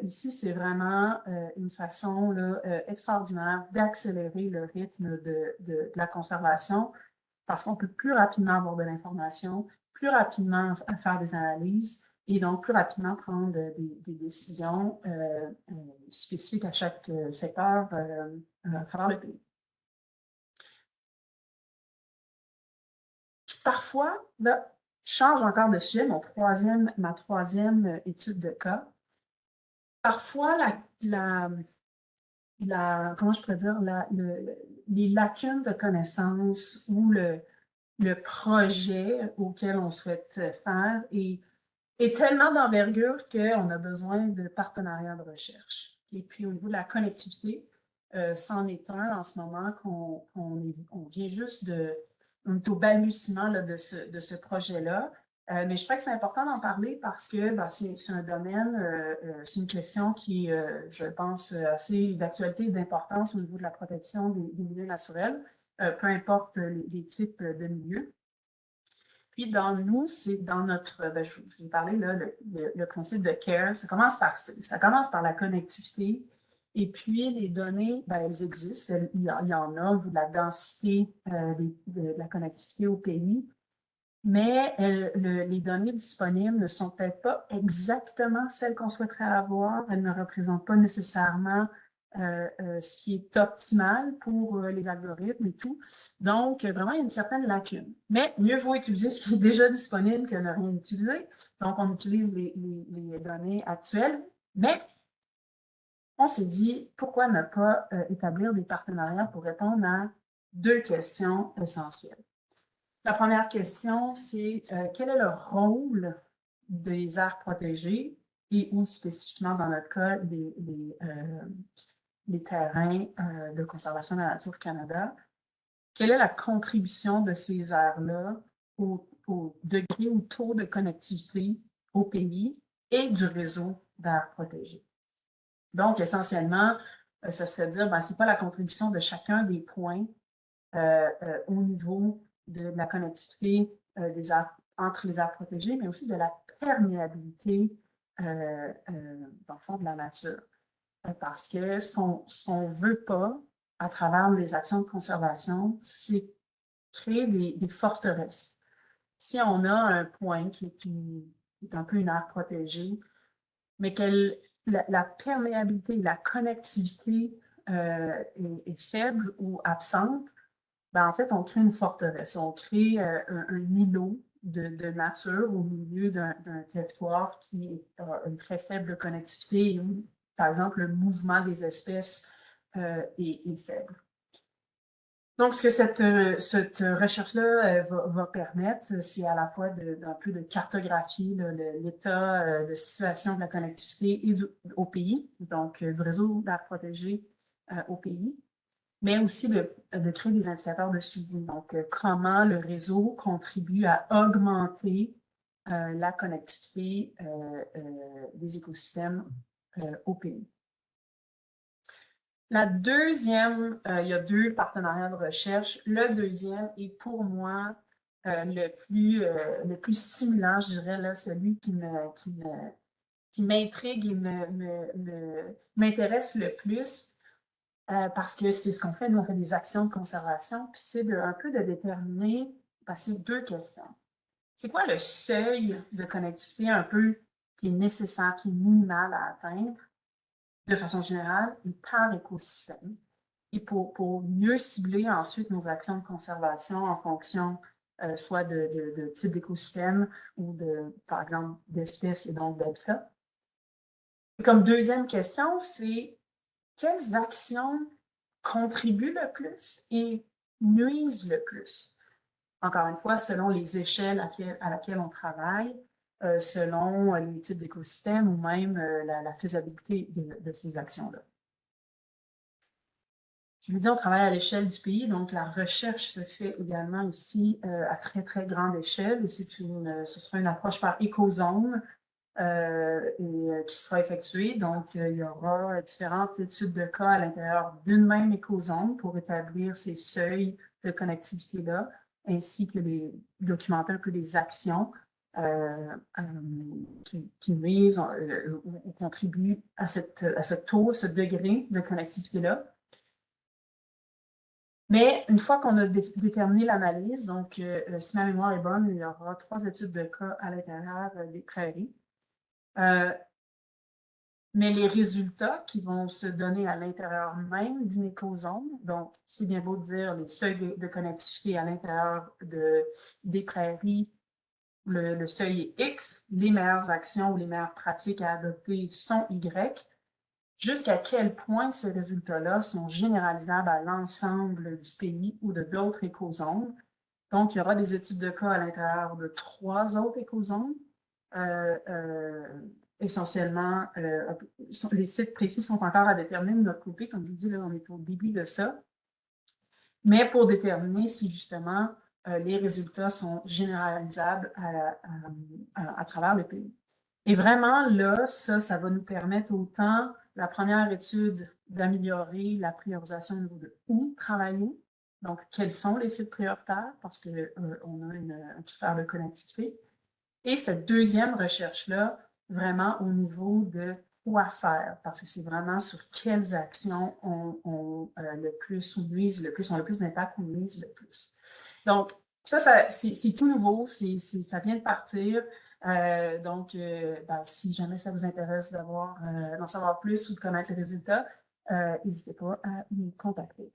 Ici, c'est vraiment une façon extraordinaire d'accélérer le rythme de la conservation parce qu'on peut plus rapidement avoir de l'information, plus rapidement faire des analyses et donc plus rapidement prendre des décisions spécifiques à chaque secteur à travers le pays. Puis parfois, là, je change encore de sujet, ma troisième étude de cas. Parfois, comment je pourrais dire, les lacunes de connaissances ou le projet auquel on souhaite faire est tellement d'envergure qu'on a besoin de partenariats de recherche. Et puis, au niveau de la connectivité, c'en est un en ce moment qu'on vient juste on est au balbutiement de ce projet-là. Mais je crois que c'est important d'en parler parce que c'est un domaine, c'est une question qui, je pense, assez d'actualité et d'importance au niveau de la protection des milieux naturels, peu importe les types de milieux. Puis dans nous, c'est dans notre, je vous ai parlé là, le principe de CARE, ça commence par ça. Ça commence par la connectivité. Et puis, les données, elles existent. Il y en a, de la densité de la connectivité au pays. Mais les données disponibles ne sont peut-être pas exactement celles qu'on souhaiterait avoir. Elles ne représentent pas nécessairement ce qui est optimal pour les algorithmes et tout. Donc, vraiment, il y a une certaine lacune. Mais mieux vaut utiliser ce qui est déjà disponible que ne rien utiliser. Donc, on utilise les données actuelles. Mais on s'est dit, pourquoi ne pas établir des partenariats pour répondre à 2 questions essentielles. La première question, c'est quel est le rôle des aires protégées et ou spécifiquement dans notre cas les terrains de conservation de la nature Canada? Quelle est la contribution de ces aires-là au degré ou taux de connectivité au pays et du réseau d'aires protégées? Donc, essentiellement, ça serait de dire, c'est pas la contribution de chacun des points au niveau de la connectivité entre les aires protégées, mais aussi de la perméabilité dans le fond de la nature. Parce que ce qu'on ne veut pas à travers les actions de conservation, c'est créer des forteresses. Si on a un point qui est un peu une aire protégée, mais que la perméabilité, la connectivité est faible ou absente, en fait, on crée une forteresse, on crée un îlot de nature au milieu d'un territoire qui a une très faible connectivité et où par exemple, le mouvement des espèces est faible. Donc, ce que cette recherche-là va permettre, c'est à la fois d'un peu de cartographier l'état de situation de la connectivité au pays, donc du réseau d'aires protégées au pays, mais aussi de créer des indicateurs de suivi. Donc, comment le réseau contribue à augmenter la connectivité des écosystèmes au pays. La deuxième, il y a 2 partenariats de recherche. Le deuxième est pour moi le plus stimulant, je dirais, là, celui qui m'intrigue et m'intéresse le plus parce que c'est ce qu'on fait. Nous, on fait des actions de conservation, puis c'est un peu de déterminer, passer 2 questions. C'est quoi le seuil de connectivité un peu qui est nécessaire, qui est minimal à atteindre de façon générale et par écosystème? Et pour mieux cibler ensuite nos actions de conservation en fonction soit de type d'écosystème ou par exemple, d'espèces et donc d'habitats. Comme deuxième question, c'est quelles actions contribuent le plus et nuisent le plus? Encore une fois, selon les échelles à laquelle on travaille, selon les types d'écosystèmes ou même la faisabilité de ces actions-là. Je vous dis, on travaille à l'échelle du pays, donc la recherche se fait également ici à très, très grande échelle. Et ce sera une approche par écozone qui sera effectuée. Donc, il y aura différentes études de cas à l'intérieur d'une même écozone pour établir ces seuils de connectivité-là, ainsi que documenter un peu les actions qui nuisent ou contribuent à ce taux, ce degré de connectivité-là. Mais une fois qu'on a déterminé l'analyse, donc si ma mémoire est bonne, il y aura 3 études de cas à l'intérieur des prairies. Mais les résultats qui vont se donner à l'intérieur même d'une écozone, donc c'est bien beau de dire les seuils de connectivité à l'intérieur des prairies, le seuil est X, les meilleures actions ou les meilleures pratiques à adopter sont Y. Jusqu'à quel point ces résultats-là sont généralisables à l'ensemble du pays ou de d'autres écozones. Donc, il y aura des études de cas à l'intérieur de 3 autres écozones. Essentiellement, les sites précis sont encore à déterminer de notre côté. Comme je vous dis, là, on est au début de ça. Mais pour déterminer si justement les résultats sont généralisables à travers le pays. Et vraiment, là, ça va nous permettre autant, la première étude, d'améliorer la priorisation au niveau de où travailler. Donc, quels sont les sites prioritaires, parce qu'on a un critère de connectivité. Et cette deuxième recherche-là, vraiment au niveau de quoi faire, parce que c'est vraiment sur quelles actions ont le plus ou nuisent le plus, ont le plus d'impact ou nuisent le plus. Donc, ça c'est tout nouveau, ça vient de partir. Donc, si jamais ça vous intéresse d'en savoir plus ou de connaître les résultats, n'hésitez pas à nous contacter.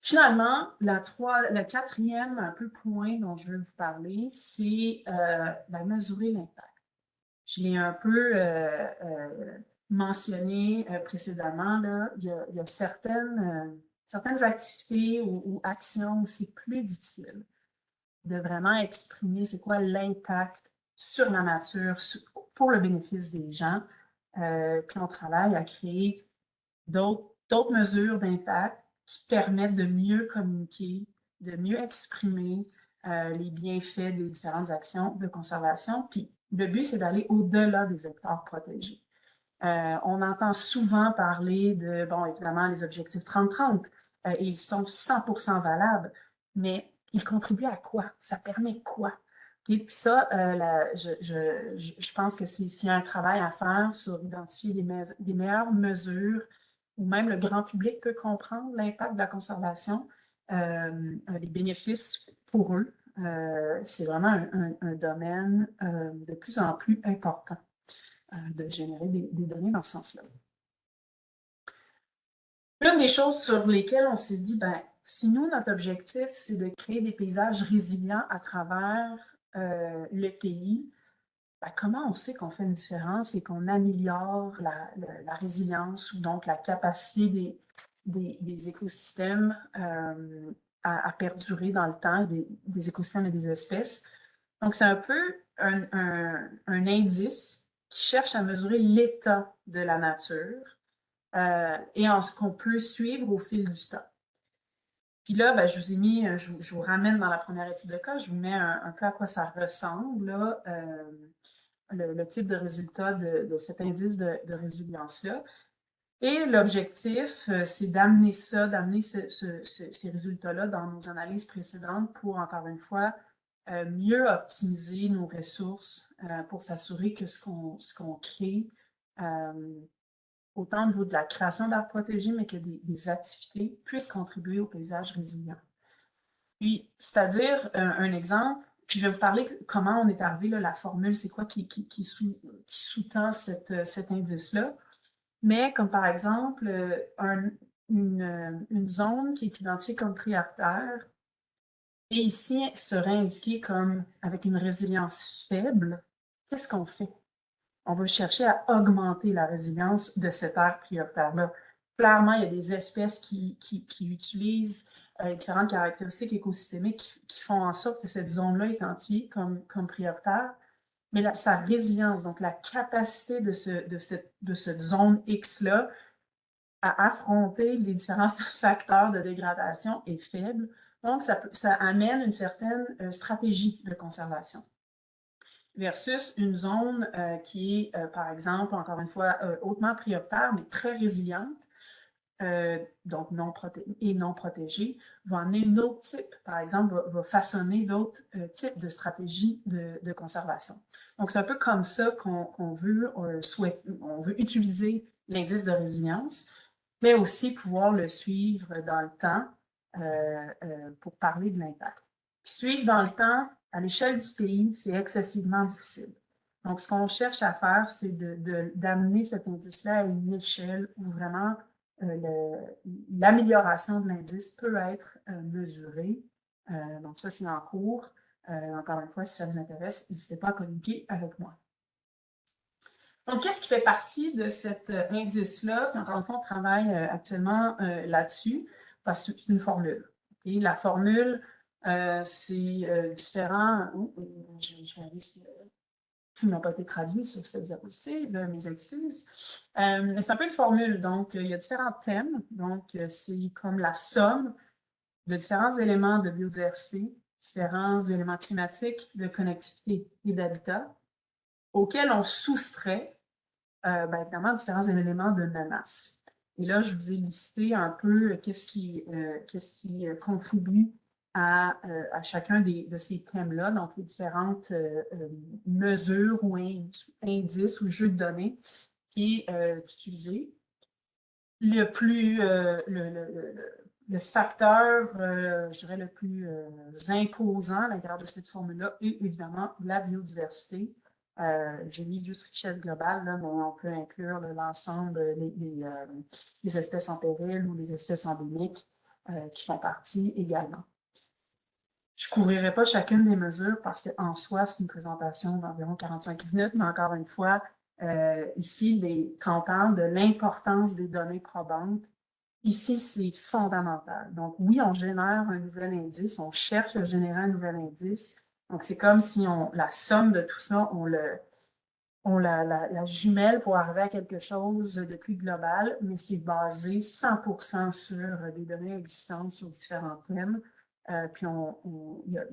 Finalement, le quatrième un peu point dont je veux vous parler, c'est mesurer l'impact. Je l'ai un peu mentionné précédemment, là, il y a certaines activités ou actions où c'est plus difficile de vraiment exprimer c'est quoi l'impact sur la nature, pour le bénéfice des gens. Puis on travaille à créer d'autres mesures d'impact qui permettent de mieux communiquer, de mieux exprimer les bienfaits des différentes actions de conservation. Puis le but, c'est d'aller au-delà des hectares protégés. On entend souvent parler de, bon, évidemment, les objectifs 30-30, et ils sont 100% valables, mais ils contribuent à quoi? Ça permet quoi? Et puis ça, je pense que s'il y a un travail à faire sur identifier des meilleures mesures, ou même le grand public peut comprendre l'impact de la conservation, les bénéfices pour eux, c'est vraiment un domaine de plus en plus important de générer des données dans ce sens-là. Une des choses sur lesquelles on s'est dit, si nous, notre objectif, c'est de créer des paysages résilients à travers le pays, comment on sait qu'on fait une différence et qu'on améliore la résilience ou donc la capacité des écosystèmes à perdurer dans le temps, des écosystèmes et des espèces. Donc, c'est un peu un indice qui cherche à mesurer l'état de la nature et ce qu'on peut suivre au fil du temps. Puis là, ben, je vous ai mis, je vous ramène dans la première étude de cas, je vous mets un peu à quoi ça ressemble, là, le type de résultat de cet indice de résilience-là. Et l'objectif, c'est d'amener ça, d'amener ces résultats-là dans nos analyses précédentes pour, encore une fois, mieux optimiser nos ressources pour s'assurer que ce qu'on crée, autant au niveau de la création d'arbres protégés, mais que des activités puissent contribuer au paysage résilient. Puis, c'est-à-dire, un exemple, puis je vais vous parler comment on est arrivé, là, la formule, c'est quoi qui sous-tend cet indice-là. Mais comme par exemple, une zone qui est identifiée comme prioritaire et ici serait indiquée comme avec une résilience faible, qu'est-ce qu'on fait? On va chercher à augmenter la résilience de cette aire prioritaire-là. Clairement, il y a des espèces qui utilisent différentes caractéristiques écosystémiques qui font en sorte que cette zone-là est identifiée comme prioritaire. Mais sa résilience, donc la capacité de cette zone X-là à affronter les différents facteurs de dégradation est faible. Donc, ça amène une certaine stratégie de conservation. Versus une zone qui est, par exemple, encore une fois, hautement prioritaire, mais très résiliente, donc non protégée, va amener un autre type, par exemple, va façonner d'autres types de stratégies de conservation. Donc, c'est un peu comme ça qu'on veut, on veut utiliser l'indice de résilience, mais aussi pouvoir le suivre dans le temps pour parler de l'impact. Puis suivre dans le temps, à l'échelle du pays, c'est excessivement difficile. Donc, ce qu'on cherche à faire, c'est d'amener cet indice-là à une échelle où vraiment l'amélioration de l'indice peut être mesurée. Donc, ça, c'est en cours. Encore une fois, si ça vous intéresse, n'hésitez pas à communiquer avec moi. Donc, qu'est-ce qui fait partie de cet indice-là? Puis encore une fois, on travaille actuellement là-dessus parce que c'est une formule. Okay? La formule, c'est différent. Je vais regarder si tout n'a pas été traduit sur cette diapositive, mes excuses. Mais c'est un peu une formule. Donc, il y a différents thèmes. Donc, c'est comme la somme de différents éléments de biodiversité, différents éléments climatiques, de connectivité et d'habitat, auxquels on soustrait évidemment, différents éléments de menace. Et là, je vous ai listé un peu qu'est-ce qui contribue à chacun de ces thèmes-là, donc les différentes mesures ou indices ou jeux de données qui est utilisé. Le facteur, je dirais, le plus imposant à l'intérieur de cette formule-là est évidemment la biodiversité. J'ai mis juste richesse globale, là, mais on peut inclure l'ensemble des espèces en péril ou les espèces endémiques qui font partie également. Je ne couvrirai pas chacune des mesures parce qu'en soi, c'est une présentation d'environ 45 minutes, mais encore une fois, ici, quand on parle de l'importance des données probantes, ici, c'est fondamental. Donc, oui, on génère un nouvel indice, on cherche à générer un nouvel indice. Donc, c'est comme si la somme de tout ça, on la jumelle pour arriver à quelque chose de plus global, mais c'est basé 100% sur des données existantes sur différents thèmes. Puis, il y a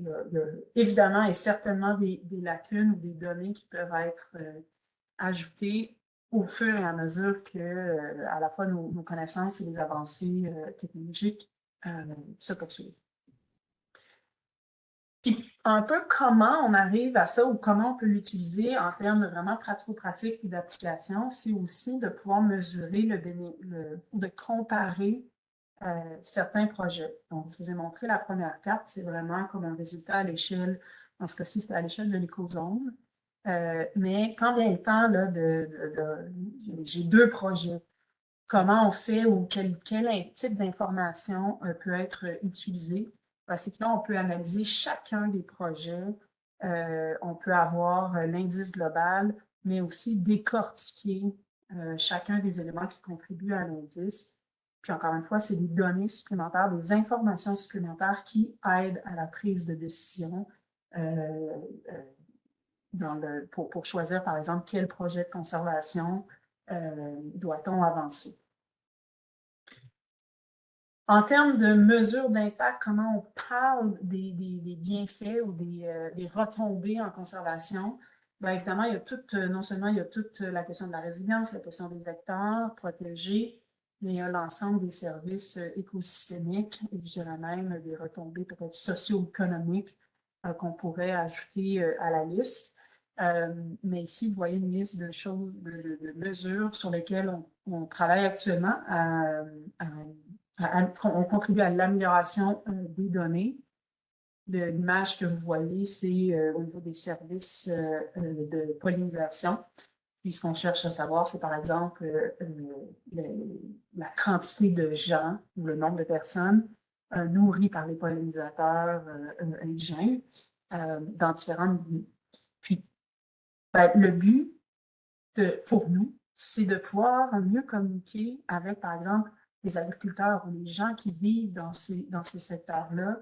évidemment et certainement des lacunes ou des données qui peuvent être ajoutées au fur et à mesure que, à la fois, nos connaissances et les avancées technologiques se poursuivent. Puis, un peu comment on arrive à ça ou comment on peut l'utiliser en termes vraiment pratico-pratiques ou d'application, c'est aussi de pouvoir mesurer de comparer certains projets. Donc, je vous ai montré la première carte, c'est vraiment comme un résultat à l'échelle, dans ce cas-ci, c'est à l'échelle de l'écozone. Mais quand vient le temps, là, j'ai 2 projets, comment on fait ou quel type d'information peut être utilisé? C'est que là, on peut analyser chacun des projets On peut avoir l'indice global, mais aussi décortiquer chacun des éléments qui contribuent à l'indice. Puis encore une fois, c'est des données supplémentaires, des informations supplémentaires qui aident à la prise de décision pour choisir, par exemple, quel projet de conservation doit-on avancer. En termes de mesures d'impact, comment on parle des bienfaits ou des retombées en conservation? Bien, évidemment, il y a non seulement il y a toute la question de la résilience, la question des hectares protégés, mais il y a l'ensemble des services écosystémiques et je dirais même des retombées peut-être socio-économiques qu'on pourrait ajouter à la liste. Mais ici, vous voyez une liste de choses, de mesures sur lesquelles on travaille actuellement on contribue à l'amélioration des données. L'image que vous voyez, c'est au niveau des services de pollinisation. Puis ce qu'on cherche à savoir, c'est par exemple la quantité de gens ou le nombre de personnes nourries par les pollinisateurs indigènes dans différents milieux. Puis ben, le but pour nous, c'est de pouvoir mieux communiquer avec, par exemple, les agriculteurs ou les gens qui vivent dans ces secteurs-là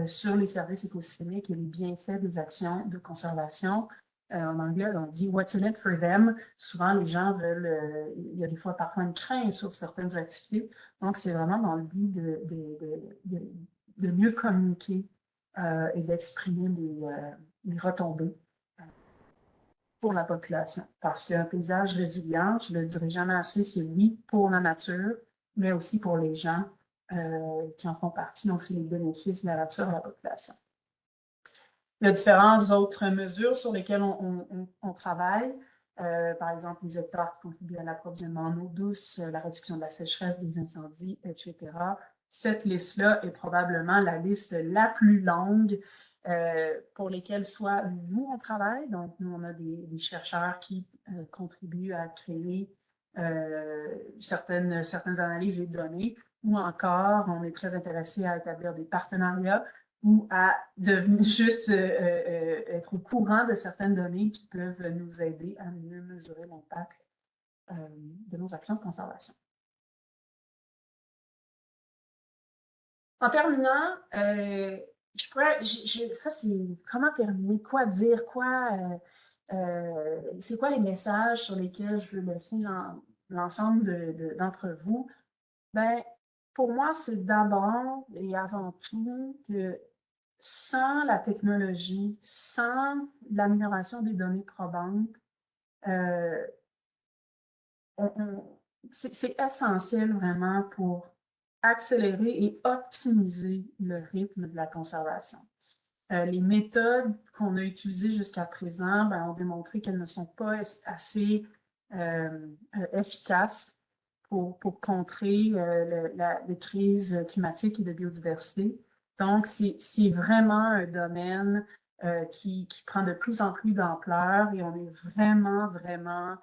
sur les services écosystémiques et les bienfaits des actions de conservation. En anglais, on dit « what's in it for them ». Souvent, les gens veulent, il y a des fois parfois une crainte sur certaines activités. Donc, c'est vraiment dans le but de mieux communiquer et d'exprimer les retombées pour la population. Parce qu'un paysage résilient, je ne le dirai jamais assez, c'est oui pour la nature, mais aussi pour les gens qui en font partie. Donc, c'est les bénéfices de la nature à la population. Il y a différentes autres mesures sur lesquelles on travaille. Par exemple, les hectares qui contribuent à l'approvisionnement en eau douce, la réduction de la sécheresse, des incendies, etc. Cette liste-là est probablement la liste la plus longue pour lesquelles soit nous, on travaille. Donc, nous, on a des chercheurs qui contribuent à créer certaines analyses et données, ou encore, on est très intéressé à établir des partenariats ou à devenir juste être au courant de certaines données qui peuvent nous aider à mieux mesurer l'impact de nos actions de conservation. En terminant, ça c'est comment terminer, quoi dire, c'est quoi les messages sur lesquels je veux laisser l'ensemble d'entre vous? Ben, pour moi, c'est d'abord et avant tout que sans la technologie, sans l'amélioration des données probantes, c'est essentiel vraiment pour accélérer et optimiser le rythme de la conservation. Les méthodes qu'on a utilisées jusqu'à présent ont démontré qu'elles ne sont pas assez efficaces pour contrer les crises climatiques et de biodiversité. Donc, c'est vraiment un domaine qui prend de plus en plus d'ampleur et on est vraiment, vraiment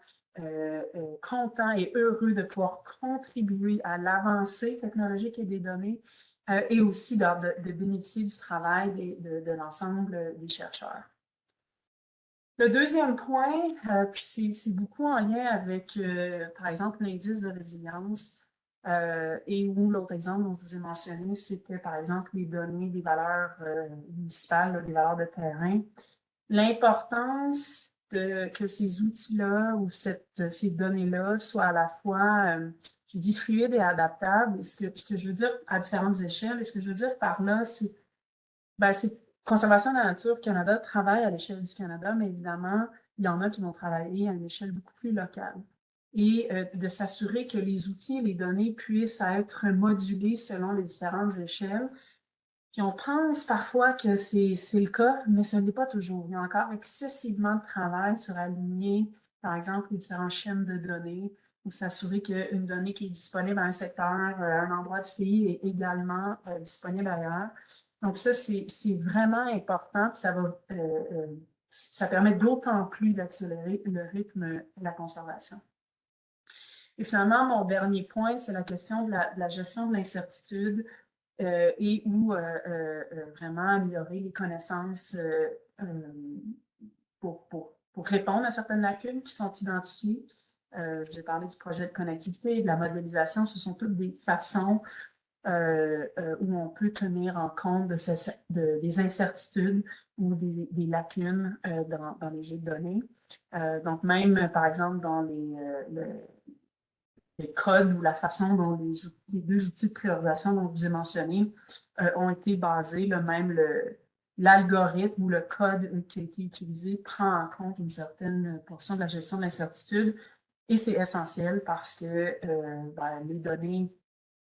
content et heureux de pouvoir contribuer à l'avancée technologique et des données et aussi de bénéficier du travail de l'ensemble des chercheurs. Le deuxième point, puis c'est beaucoup en lien avec, par exemple, l'indice de résilience et où l'autre exemple dont je vous ai mentionné, c'était par exemple les données des valeurs municipales, des valeurs de terrain. L'importance que ces outils-là ou ces données-là soient à la fois, je dis fluides et adaptables. Et ce que je veux dire à différentes échelles, et ce que je veux dire par là, c'est Conservation de la nature Canada travaille à l'échelle du Canada, mais évidemment, il y en a qui vont travailler à une échelle beaucoup plus locale. Et de s'assurer que les outils et les données puissent être modulés selon les différentes échelles. Puis on pense parfois que c'est le cas, mais ce n'est pas toujours. Il y a encore excessivement de travail sur aligner, par exemple, les différentes chaînes de données ou s'assurer qu'une donnée qui est disponible à un secteur, à un endroit du pays est également disponible ailleurs. Donc ça, c'est vraiment important, puis ça permet d'autant plus d'accélérer le rythme de la conservation. Et finalement, mon dernier point, c'est la question de la gestion de l'incertitude. et ou vraiment améliorer les connaissances pour répondre à certaines lacunes qui sont identifiées. Je vous ai parlé du projet de connectivité, de la modélisation. Ce sont toutes des façons où on peut tenir en compte des incertitudes ou des lacunes dans les jeux de données. Donc, même, par exemple, dans les codes ou la façon dont les deux outils de priorisation dont je vous ai mentionnés ont été basés, même l'algorithme ou le code qui a été utilisé prend en compte une certaine portion de la gestion de l'incertitude. Et c'est essentiel parce que les données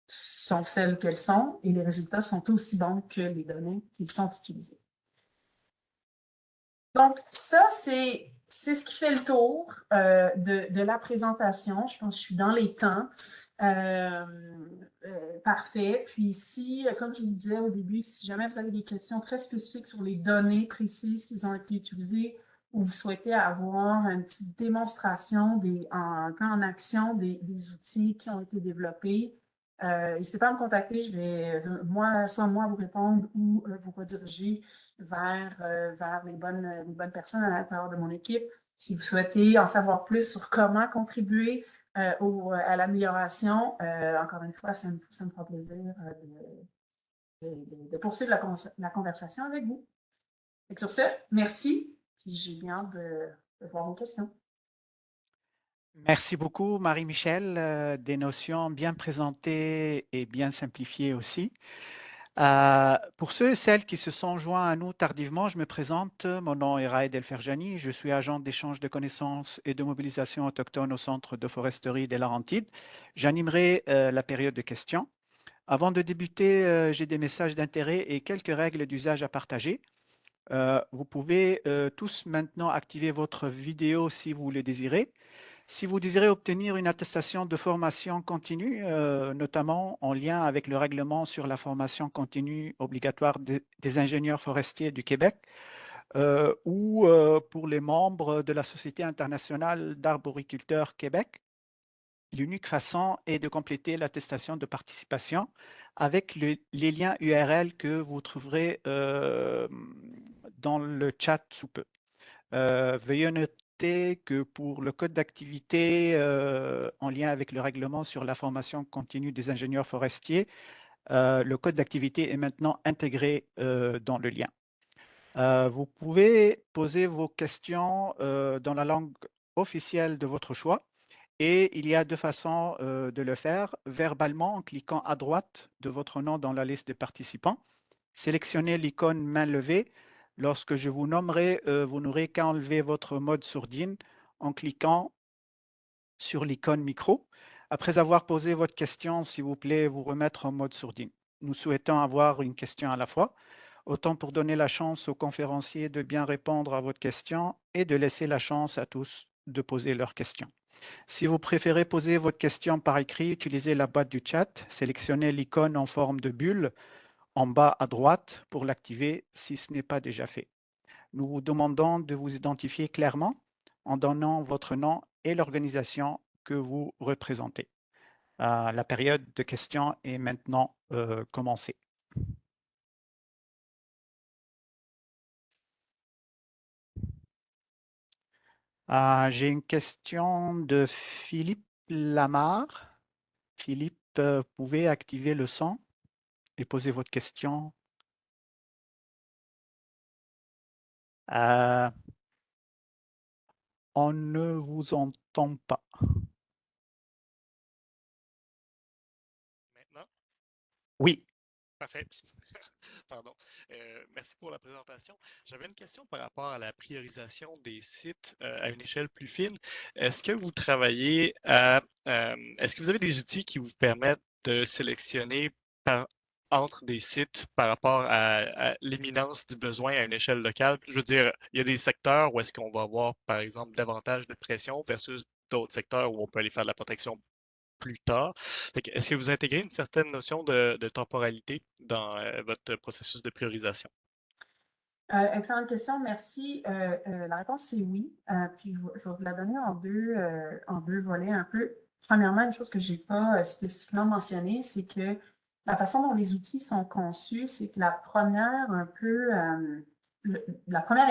sont celles qu'elles sont et les résultats sont aussi bons que les données qui sont utilisées. Donc, ça, c'est ce qui fait le tour de la présentation. Je pense que je suis dans les temps. Parfait. Puis ici, comme je vous le disais au début, si jamais vous avez des questions très spécifiques sur les données précises qui ont été utilisées ou vous souhaitez avoir une petite démonstration un peu en action des outils qui ont été développés, n'hésitez pas à me contacter. Je vais, soit moi vous répondre ou vous rediriger vers les bonnes personnes à l'intérieur de mon équipe. Si vous souhaitez en savoir plus sur comment contribuer à l'amélioration, encore une fois, ça me fera plaisir de poursuivre la conversation avec vous. Et sur ce, merci, puis j'ai bien hâte de voir vos questions. Merci beaucoup, Marie-Michel. Des notions bien présentées et bien simplifiées aussi. Pour ceux et celles qui se sont joints à nous tardivement, je me présente. Mon nom est Raed El Ferjani. Je suis agent d'échange de connaissances et de mobilisation autochtone au Centre de foresterie des Laurentides. J'animerai la période de questions. Avant de débuter, j'ai des messages d'intérêt et quelques règles d'usage à partager. Vous pouvez tous maintenant activer votre vidéo si vous le désirez. Si vous désirez obtenir une attestation de formation continue, notamment en lien avec le règlement sur la formation continue obligatoire des ingénieurs forestiers du Québec, ou pour les membres de la Société internationale d'arboriculteurs Québec, l'unique façon est de compléter l'attestation de participation avec les liens URL que vous trouverez dans le chat sous peu. Veuillez noter que pour le code d'activité en lien avec le règlement sur la formation continue des ingénieurs forestiers, le code d'activité est maintenant intégré dans le lien. Vous pouvez poser vos questions dans la langue officielle de votre choix et il y a deux façons de le faire, verbalement en cliquant à droite de votre nom dans la liste des participants. Sélectionnez l'icône main levée. Lorsque je vous nommerai, vous n'aurez qu'à enlever votre mode sourdine en cliquant sur l'icône micro. Après avoir posé votre question, s'il vous plaît, vous remettre en mode sourdine. Nous souhaitons avoir une question à la fois, autant pour donner la chance aux conférenciers de bien répondre à votre question et de laisser la chance à tous de poser leurs questions. Si vous préférez poser votre question par écrit, utilisez la boîte du chat, sélectionnez l'icône en forme de bulle en bas à droite pour l'activer si ce n'est pas déjà fait. Nous vous demandons de vous identifier clairement en donnant votre nom et l'organisation que vous représentez. La période de questions est maintenant commencée. J'ai une question de Philippe Lamarre. Philippe, vous pouvez activer le son et poser votre question. On ne vous entend pas. Maintenant? Oui. Parfait. Pardon. Merci pour la présentation. J'avais une question par rapport à la priorisation des sites à une échelle plus fine. Est-ce que vous travaillez est-ce que vous avez des outils qui vous permettent de sélectionner entre des sites par rapport à l'imminence du besoin à une échelle locale? Je veux dire, il y a des secteurs où est-ce qu'on va avoir, par exemple, davantage de pression versus d'autres secteurs où on peut aller faire de la protection plus tard. Est-ce que vous intégrez une certaine notion de temporalité dans votre processus de priorisation? Excellente question, merci. La réponse, c'est oui. Puis je vais vous la donner en deux volets un peu. Premièrement, une chose que je n'ai pas spécifiquement mentionnée, c'est que la façon dont les outils sont conçus, c'est que la première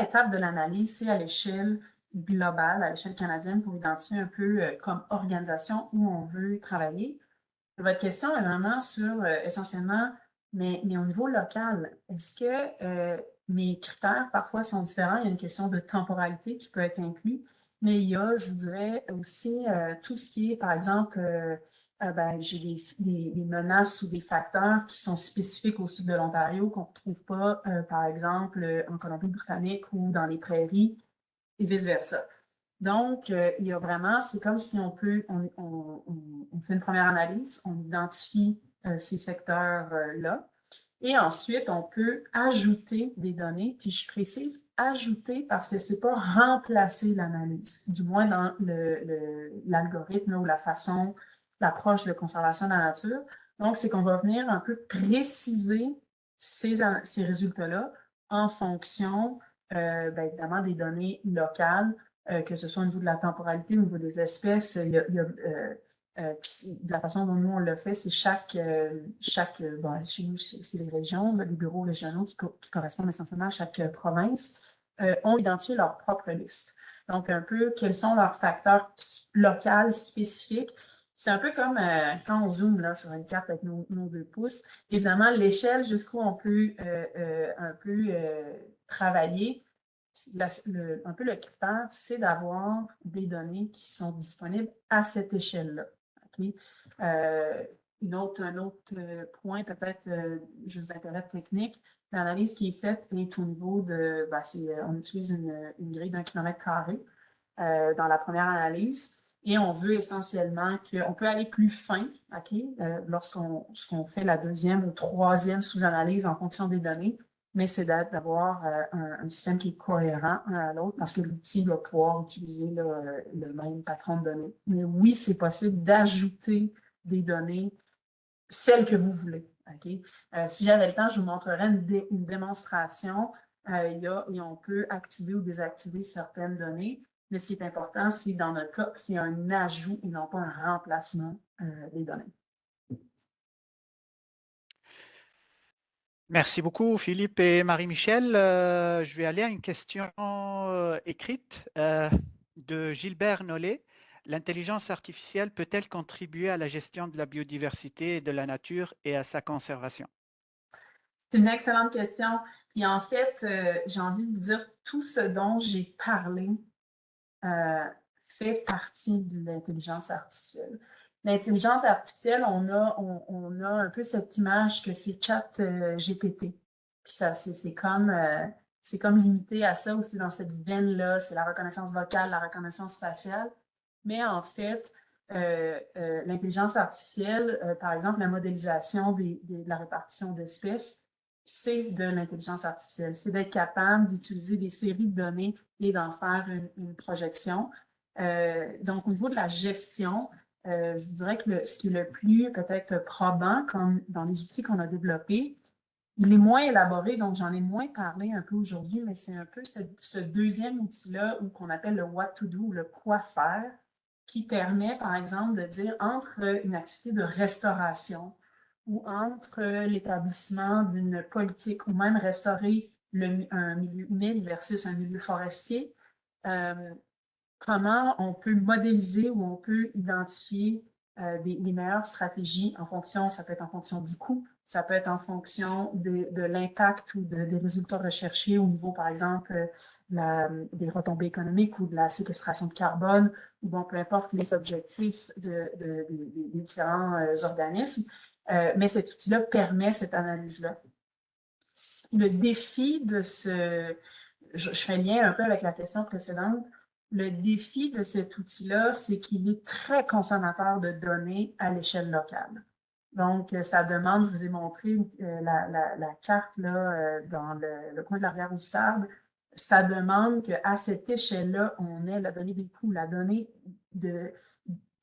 étape de l'analyse, c'est à l'échelle globale, à l'échelle canadienne, pour identifier un peu comme organisation où on veut travailler. Votre question est vraiment sur essentiellement, mais au niveau local, est-ce que mes critères parfois sont différents? Il y a une question de temporalité qui peut être inclus, mais il y a, je vous dirais, aussi tout ce qui est, par exemple, j'ai des menaces ou des facteurs qui sont spécifiques au sud de l'Ontario qu'on ne retrouve pas, par exemple, en Colombie-Britannique ou dans les prairies et vice-versa. Donc, il y a vraiment, c'est comme si on fait une première analyse, on identifie ces secteurs-là, et ensuite, on peut ajouter des données, puis je précise ajouter parce que c'est pas remplacer l'analyse, du moins dans l'algorithme ou l'approche de conservation de la nature. Donc, c'est qu'on va venir un peu préciser ces résultats-là en fonction, évidemment, des données locales, que ce soit au niveau de la temporalité, au niveau des espèces. De la façon dont nous, on le fait, c'est chez nous, c'est les régions, les bureaux régionaux qui correspondent essentiellement à chaque province, ont identifié leur propre liste. Donc, un peu, quels sont leurs facteurs locaux spécifiques. C'est un peu comme quand on zoome là, sur une carte avec nos 2 pouces. Évidemment, l'échelle jusqu'où on peut un peu travailler, un peu le critère, c'est d'avoir des données qui sont disponibles à cette échelle-là. Okay? Un autre point, peut-être juste d'intérêt technique, l'analyse qui est faite est au niveau de, on utilise une grille d'1 km² dans la première analyse. Et on veut essentiellement qu'on peut aller plus fin, okay, lorsqu'on fait la deuxième ou troisième sous-analyse en fonction des données, mais c'est d'avoir un système qui est cohérent un à l'autre parce que l'outil va pouvoir utiliser le même patron de données. Mais oui, c'est possible d'ajouter des données, celles que vous voulez. Okay? Si j'avais le temps, je vous montrerais une démonstration. Et on peut activer ou désactiver certaines données. Mais ce qui est important, c'est dans notre cas, c'est un ajout et non pas un remplacement des données. Merci beaucoup, Philippe et Marie-Michel. Je vais aller à une question écrite de Gilbert Nollet. L'intelligence artificielle peut-elle contribuer à la gestion de la biodiversité et de la nature et à sa conservation? C'est une excellente question. Puis en fait, j'ai envie de vous dire, tout ce dont j'ai parlé fait partie de l'intelligence artificielle. L'intelligence artificielle, on a un peu cette image que c'est ChatGPT. Puis ça, c'est comme limité à ça aussi dans cette veine-là, c'est la reconnaissance vocale, la reconnaissance faciale. Mais en fait, l'intelligence artificielle, par exemple, la modélisation de la répartition d'espèces, c'est de l'intelligence artificielle. C'est d'être capable d'utiliser des séries de données et d'en faire une projection. Donc, au niveau de la gestion, je vous dirais que ce qui est le plus peut-être probant, comme dans les outils qu'on a développés, il est moins élaboré, donc j'en ai moins parlé un peu aujourd'hui, mais c'est un peu ce deuxième outil-là qu'on appelle le what to do, le quoi faire, qui permet, par exemple, de dire entre une activité de restauration ou entre l'établissement d'une politique ou même restaurer un milieu humide versus un milieu forestier, comment on peut modéliser ou on peut identifier les meilleures stratégies en fonction, ça peut être en fonction du coût, ça peut être en fonction de l'impact ou des résultats recherchés au niveau, par exemple, des retombées économiques ou de la séquestration de carbone, ou bon, peu importe les objectifs des différents organismes. Mais cet outil-là permet cette analyse-là. Le défi de je fais lien un peu avec la question précédente, le défi de cet outil-là, c'est qu'il est très consommateur de données à l'échelle locale. Donc, ça demande, je vous ai montré la carte là, dans le coin de la rivière Outarde, ça demande qu'à cette échelle-là, on ait la donnée des coûts, la donnée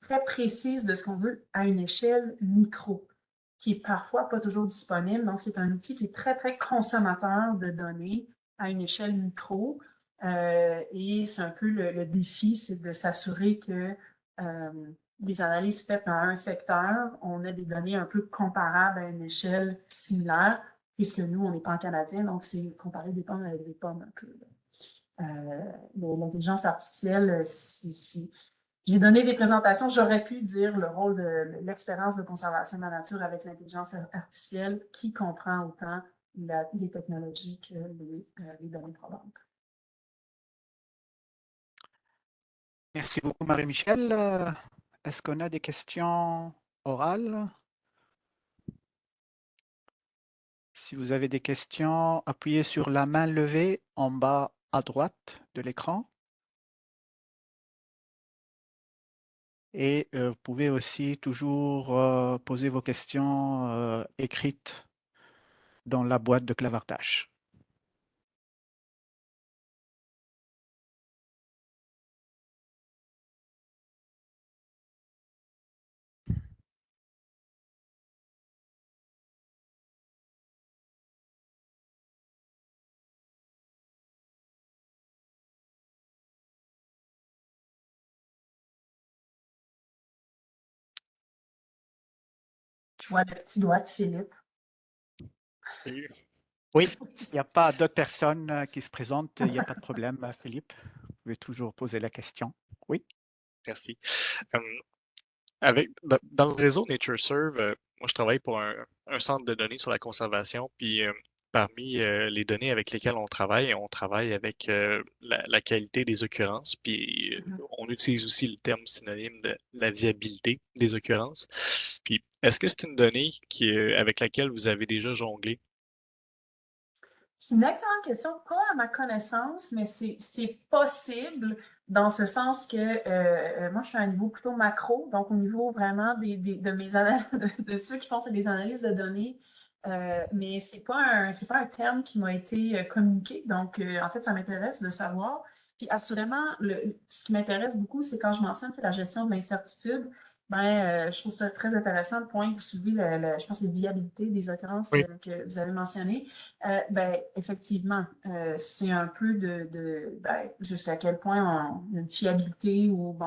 très précise de ce qu'on veut à une échelle micro, qui est parfois pas toujours disponible. Donc, c'est un outil qui est très, très consommateur de données à une échelle micro. Et c'est un peu le défi, c'est de s'assurer que les analyses faites dans un secteur, on a des données un peu comparables à une échelle similaire, puisque nous, on n'est pas en canadien, donc c'est comparer des pommes avec des pommes un peu. L'intelligence artificielle, j'ai donné des présentations, j'aurais pu dire le rôle de l'expérience de conservation de la nature avec l'intelligence artificielle qui comprend autant les technologies que les données probantes. Merci beaucoup, Marie-Michel. Est-ce qu'on a des questions orales? Si vous avez des questions, appuyez sur la main levée en bas à droite de l'écran. Et vous pouvez aussi toujours poser vos questions écrites dans la boîte de clavardage. Je vois le petit doigt de Philippe. Salut. Oui, s'il n'y a pas d'autres personnes qui se présentent, il n'y a pas de problème, Philippe. Vous pouvez toujours poser la question. Oui. Merci. Dans le réseau NatureServe, moi, je travaille pour un centre de données sur la conservation. Puis, parmi les données avec lesquelles on travaille avec la qualité des occurrences. Puis, on utilise aussi le terme synonyme de la viabilité des occurrences. Puis, est-ce que c'est une donnée avec laquelle vous avez déjà jonglé? C'est une excellente question, pas à ma connaissance, mais c'est possible dans ce sens que moi, je suis à un niveau plutôt macro, donc au niveau vraiment de mes analyses, de ceux qui font des analyses de données, mais c'est pas un terme qui m'a été communiqué, donc en fait, ça m'intéresse de savoir. Puis assurément, ce qui m'intéresse beaucoup, c'est quand je mentionne la gestion de l'incertitude. Je trouve ça très intéressant le point que vous soulevez, je pense, la viabilité des occurrences Oui. que vous avez mentionnées. Effectivement, c'est un peu jusqu'à quel point on a une fiabilité ou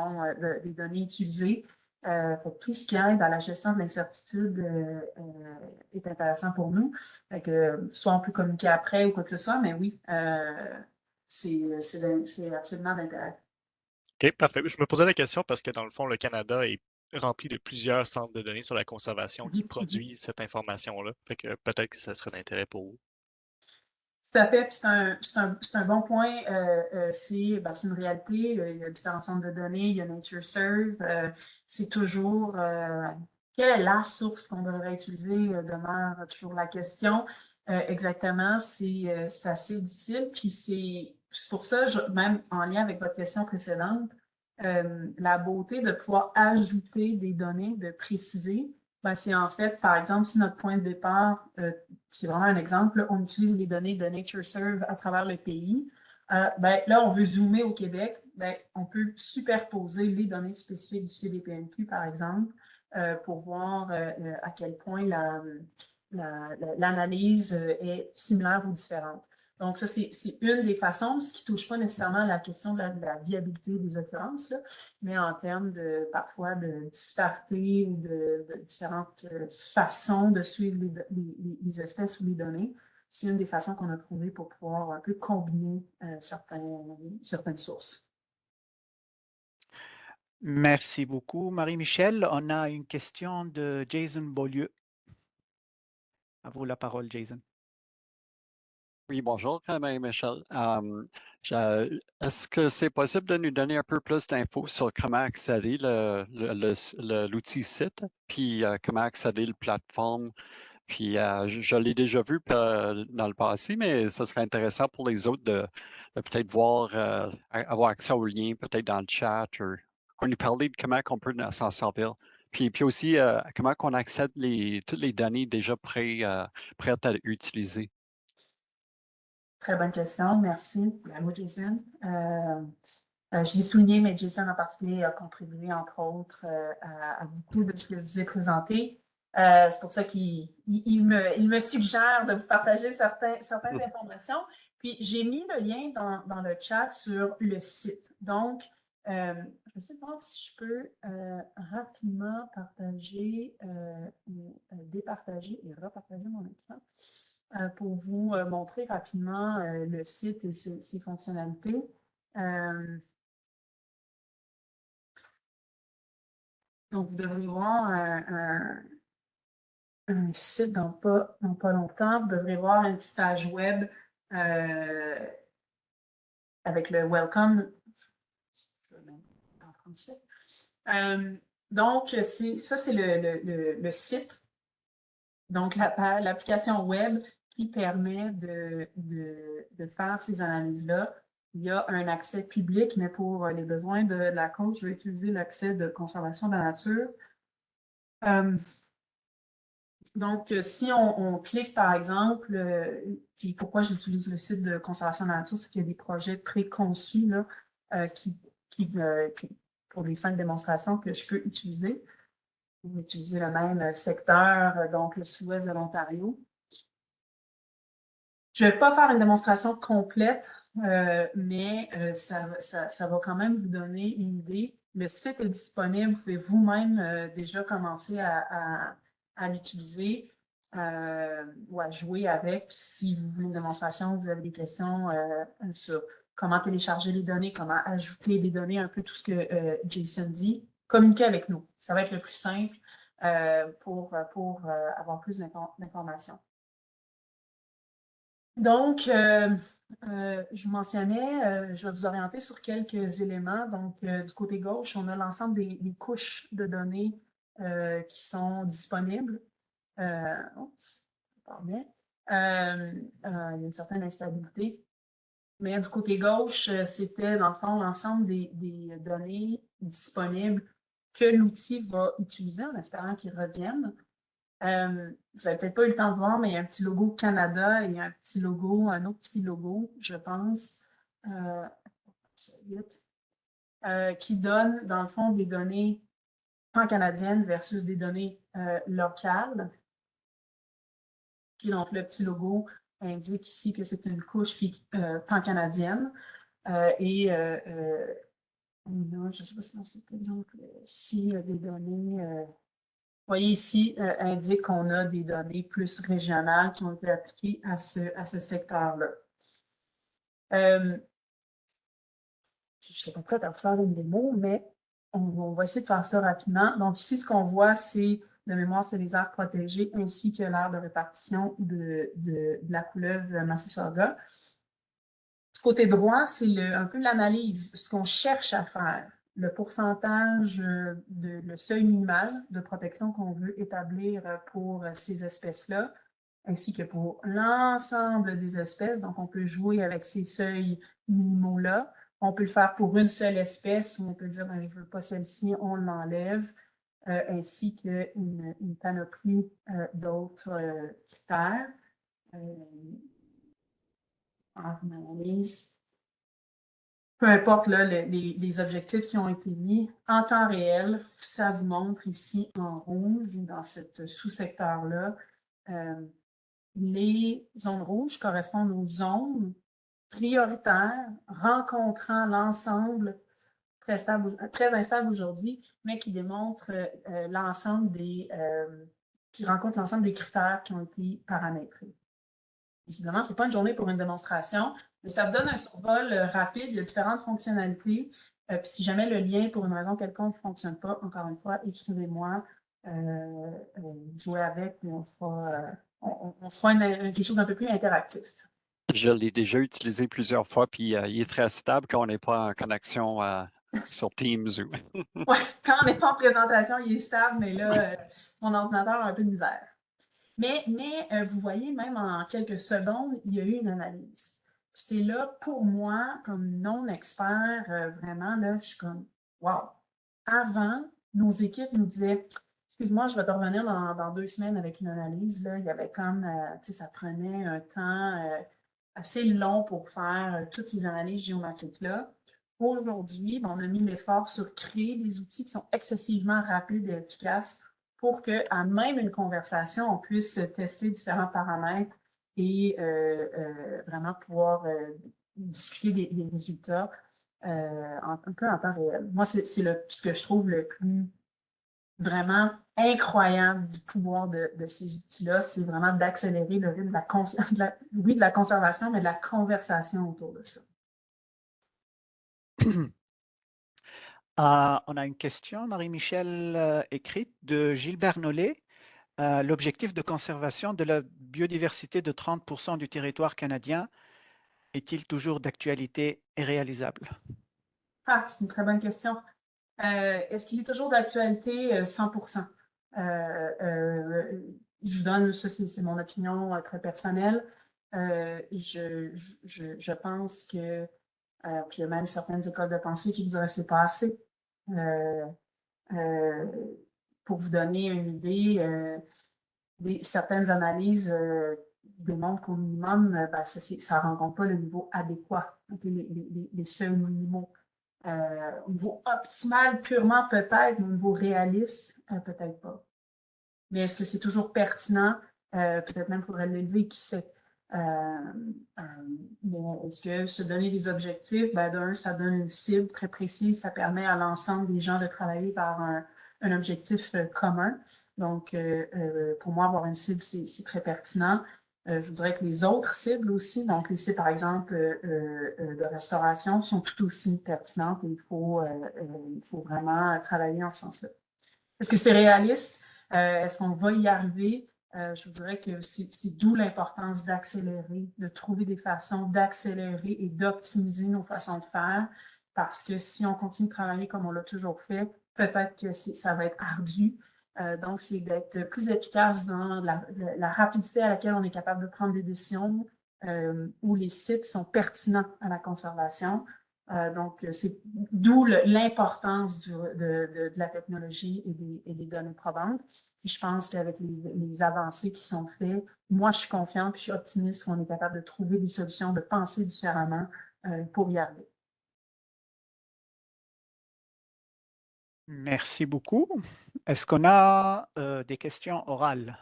des données utilisées. Tout ce qui aide à la gestion de l'incertitude est intéressant pour nous. Soit on peut communiquer après ou quoi que ce soit, mais oui, c'est absolument d'intérêt. OK, parfait. Je me posais la question parce que dans le fond, le Canada est rempli de plusieurs centres de données sur la conservation qui produisent cette information-là. Fait que peut-être que ça serait d'intérêt pour vous. Tout à fait, puis c'est un bon point. C'est une réalité. Il y a différents centres de données, il y a NatureServe. C'est toujours quelle est la source qu'on devrait utiliser demeure toujours la question. Exactement, c'est assez difficile. Puis c'est pour ça, même en lien avec votre question précédente, la beauté de pouvoir ajouter des données, de préciser. C'est en fait, par exemple, si notre point de départ, c'est vraiment un exemple, on utilise les données de NatureServe à travers le pays. Là, on veut zoomer au Québec, on peut superposer les données spécifiques du CDPNQ, par exemple, pour voir à quel point l'analyse est similaire ou différente. Donc, ça, c'est une des façons, ce qui ne touche pas nécessairement à la question de la viabilité des occurrences, là, mais en termes parfois de disparité ou de différentes façons de suivre les espèces ou les données. C'est une des façons qu'on a trouvées pour pouvoir un peu combiner certaines sources. Merci beaucoup, Marie-Michel. On a une question de Jason Beaulieu. À vous la parole, Jason. Oui, bonjour, Marie-Michel. Est-ce que c'est possible de nous donner un peu plus d'infos sur comment accéder l'outil site, puis comment accéder la plateforme? Puis je l'ai déjà vu dans le passé, mais ce serait intéressant pour les autres de peut-être voir, avoir accès aux liens, peut-être dans le chat, ou on nous parler de comment on peut s'en servir. Puis aussi, comment on accède toutes les données déjà prêtes à utiliser. Très bonne question, merci. Allô, Jason. Je l'ai souligné, mais Jason en particulier a contribué, entre autres, à beaucoup de ce que je vous ai présenté. C'est pour ça qu'il me suggère de vous partager certaines informations. Puis, j'ai mis le lien dans le chat sur le site. Donc, Je vais essayer de voir si je peux rapidement partager ou départager et repartager mon écran pour vous montrer rapidement le site et ses fonctionnalités. Donc, vous devrez voir un site dans pas longtemps. Vous devrez voir une petite page web avec le Welcome. En français. Donc, ça, c'est le site. Donc, l'application web qui permet de faire ces analyses-là. Il y a un accès public, mais pour les besoins de la cause, je vais utiliser l'accès de conservation de la nature. Donc, si on clique, par exemple, puis pourquoi j'utilise le site de conservation de la nature, c'est qu'il y a des projets préconçus là, pour des fins de démonstration que je peux utiliser. Je vais utiliser le même secteur, donc le sud-ouest de l'Ontario. Je ne vais pas faire une démonstration complète, mais ça va quand même vous donner une idée. Le site est disponible, vous pouvez vous-même déjà commencer à l'utiliser ou à jouer avec. Si vous voulez une démonstration, vous avez des questions sur comment télécharger les données, comment ajouter des données, un peu tout ce que Jason dit, communiquez avec nous. Ça va être le plus simple pour avoir plus d'informations. Donc, je vous mentionnais, je vais vous orienter sur quelques éléments. Donc, du côté gauche, on a l'ensemble des couches de données qui sont disponibles. Oups, pardon. Il y a une certaine instabilité. Mais du côté gauche, c'était dans le fond l'ensemble des données disponibles que l'outil va utiliser en espérant qu'il revienne. Vous n'avez peut-être pas eu le temps de voir, mais il y a un petit logo Canada et un autre petit logo, je pense, qui donne, dans le fond, des données pan-canadiennes versus des données locales. Puis donc, le petit logo indique ici que c'est une couche pan-canadienne. Je ne sais pas si dans cet exemple-ci, il y a des données... Vous voyez ici, indique qu'on a des données plus régionales qui ont été appliquées à ce secteur-là. Je ne suis pas prête à vous faire une démo, mais on va essayer de faire ça rapidement. Donc ici, ce qu'on voit, c'est de mémoire, c'est les aires protégées ainsi que l'aire de répartition de la couleuvre Massissauga. Du côté droit, c'est un peu l'analyse, ce qu'on cherche à faire. Le pourcentage le seuil minimal de protection qu'on veut établir pour ces espèces-là, ainsi que pour l'ensemble des espèces. Donc, on peut jouer avec ces seuils minimaux-là. On peut le faire pour une seule espèce, où on peut dire, ben, je ne veux pas celle-ci, on l'enlève, ainsi qu'une panoplie d'autres critères. En analyse. Peu importe là, les objectifs qui ont été mis en temps réel, ça vous montre ici en rouge, dans ce sous-secteur-là, les zones rouges correspondent aux zones prioritaires rencontrant l'ensemble très instable aujourd'hui, mais qui démontrent qui rencontrent l'ensemble des critères qui ont été paramétrés. Visiblement, ce n'est pas une journée pour une démonstration, mais ça vous donne un survol rapide. Il y a différentes fonctionnalités. Puis si jamais le lien, pour une raison quelconque, ne fonctionne pas, encore une fois, écrivez-moi, jouez avec, puis on fera quelque chose d'un peu plus interactif. Je l'ai déjà utilisé plusieurs fois, puis il est très stable quand on n'est pas en connexion sur Teams. Oui, quand on n'est pas en présentation, il est stable, mais là, mon ordinateur a un peu de misère. Mais vous voyez, même en quelques secondes, il y a eu une analyse. C'est là, pour moi, comme non-expert, vraiment, là, je suis comme, wow! Avant, nos équipes nous disaient, excuse-moi, je vais te revenir dans 2 semaines avec une analyse. Là, il y avait comme, tu sais, ça prenait un temps assez long pour faire toutes ces analyses géomatiques-là. Aujourd'hui, on a mis l'effort sur créer des outils qui sont excessivement rapides et efficaces pour qu'à même une conversation, on puisse tester différents paramètres et vraiment pouvoir discuter des résultats un peu en temps réel. Moi, c'est ce que je trouve le plus vraiment incroyable du pouvoir de ces outils-là, c'est vraiment d'accélérer le rythme de la conservation, mais de la conversation autour de ça. On a une question, Marie-Michel, écrite de Gilbert Nollet. L'objectif de conservation de la biodiversité de 30% du territoire canadien est-il toujours d'actualité et réalisable? Ah, c'est une très bonne question. Est-ce qu'il est toujours d'actualité? 100%. Je vous donne, ça c'est mon opinion très personnelle. Je pense que, puis il y a même certaines écoles de pensée qui voudraient c'est pas assez. Pour vous donner une idée, certaines analyses démontrent qu'au minimum, ben, ça ne rencontre pas le niveau adéquat, donc les seuils minimaux. Au niveau optimal, purement peut-être, mais au niveau réaliste, peut-être pas. Mais est-ce que c'est toujours pertinent? Peut-être même faudrait l'élever, qui sait. Mais est-ce que se donner des objectifs, ben d'un, ça donne une cible très précise, ça permet à l'ensemble des gens de travailler par un objectif commun. Donc, pour moi, avoir une cible, c'est très pertinent. Je voudrais que les autres cibles aussi, donc les cibles, par exemple, de restauration, sont tout aussi pertinentes et il faut vraiment travailler en ce sens-là. Est-ce que c'est réaliste? Est-ce qu'on va y arriver? Je vous dirais que c'est d'où l'importance d'accélérer, de trouver des façons d'accélérer et d'optimiser nos façons de faire, parce que si on continue de travailler comme on l'a toujours fait, peut-être que ça va être ardu. Donc, c'est d'être plus efficace dans la rapidité à laquelle on est capable de prendre des décisions, où les sites sont pertinents à la conservation. Donc, c'est d'où l'importance de la technologie et des données probantes. Puis je pense qu'avec les avancées qui sont faites, moi, je suis confiante puis je suis optimiste qu'on est capable de trouver des solutions, de penser différemment pour y arriver. Merci beaucoup. Est-ce qu'on a des questions orales?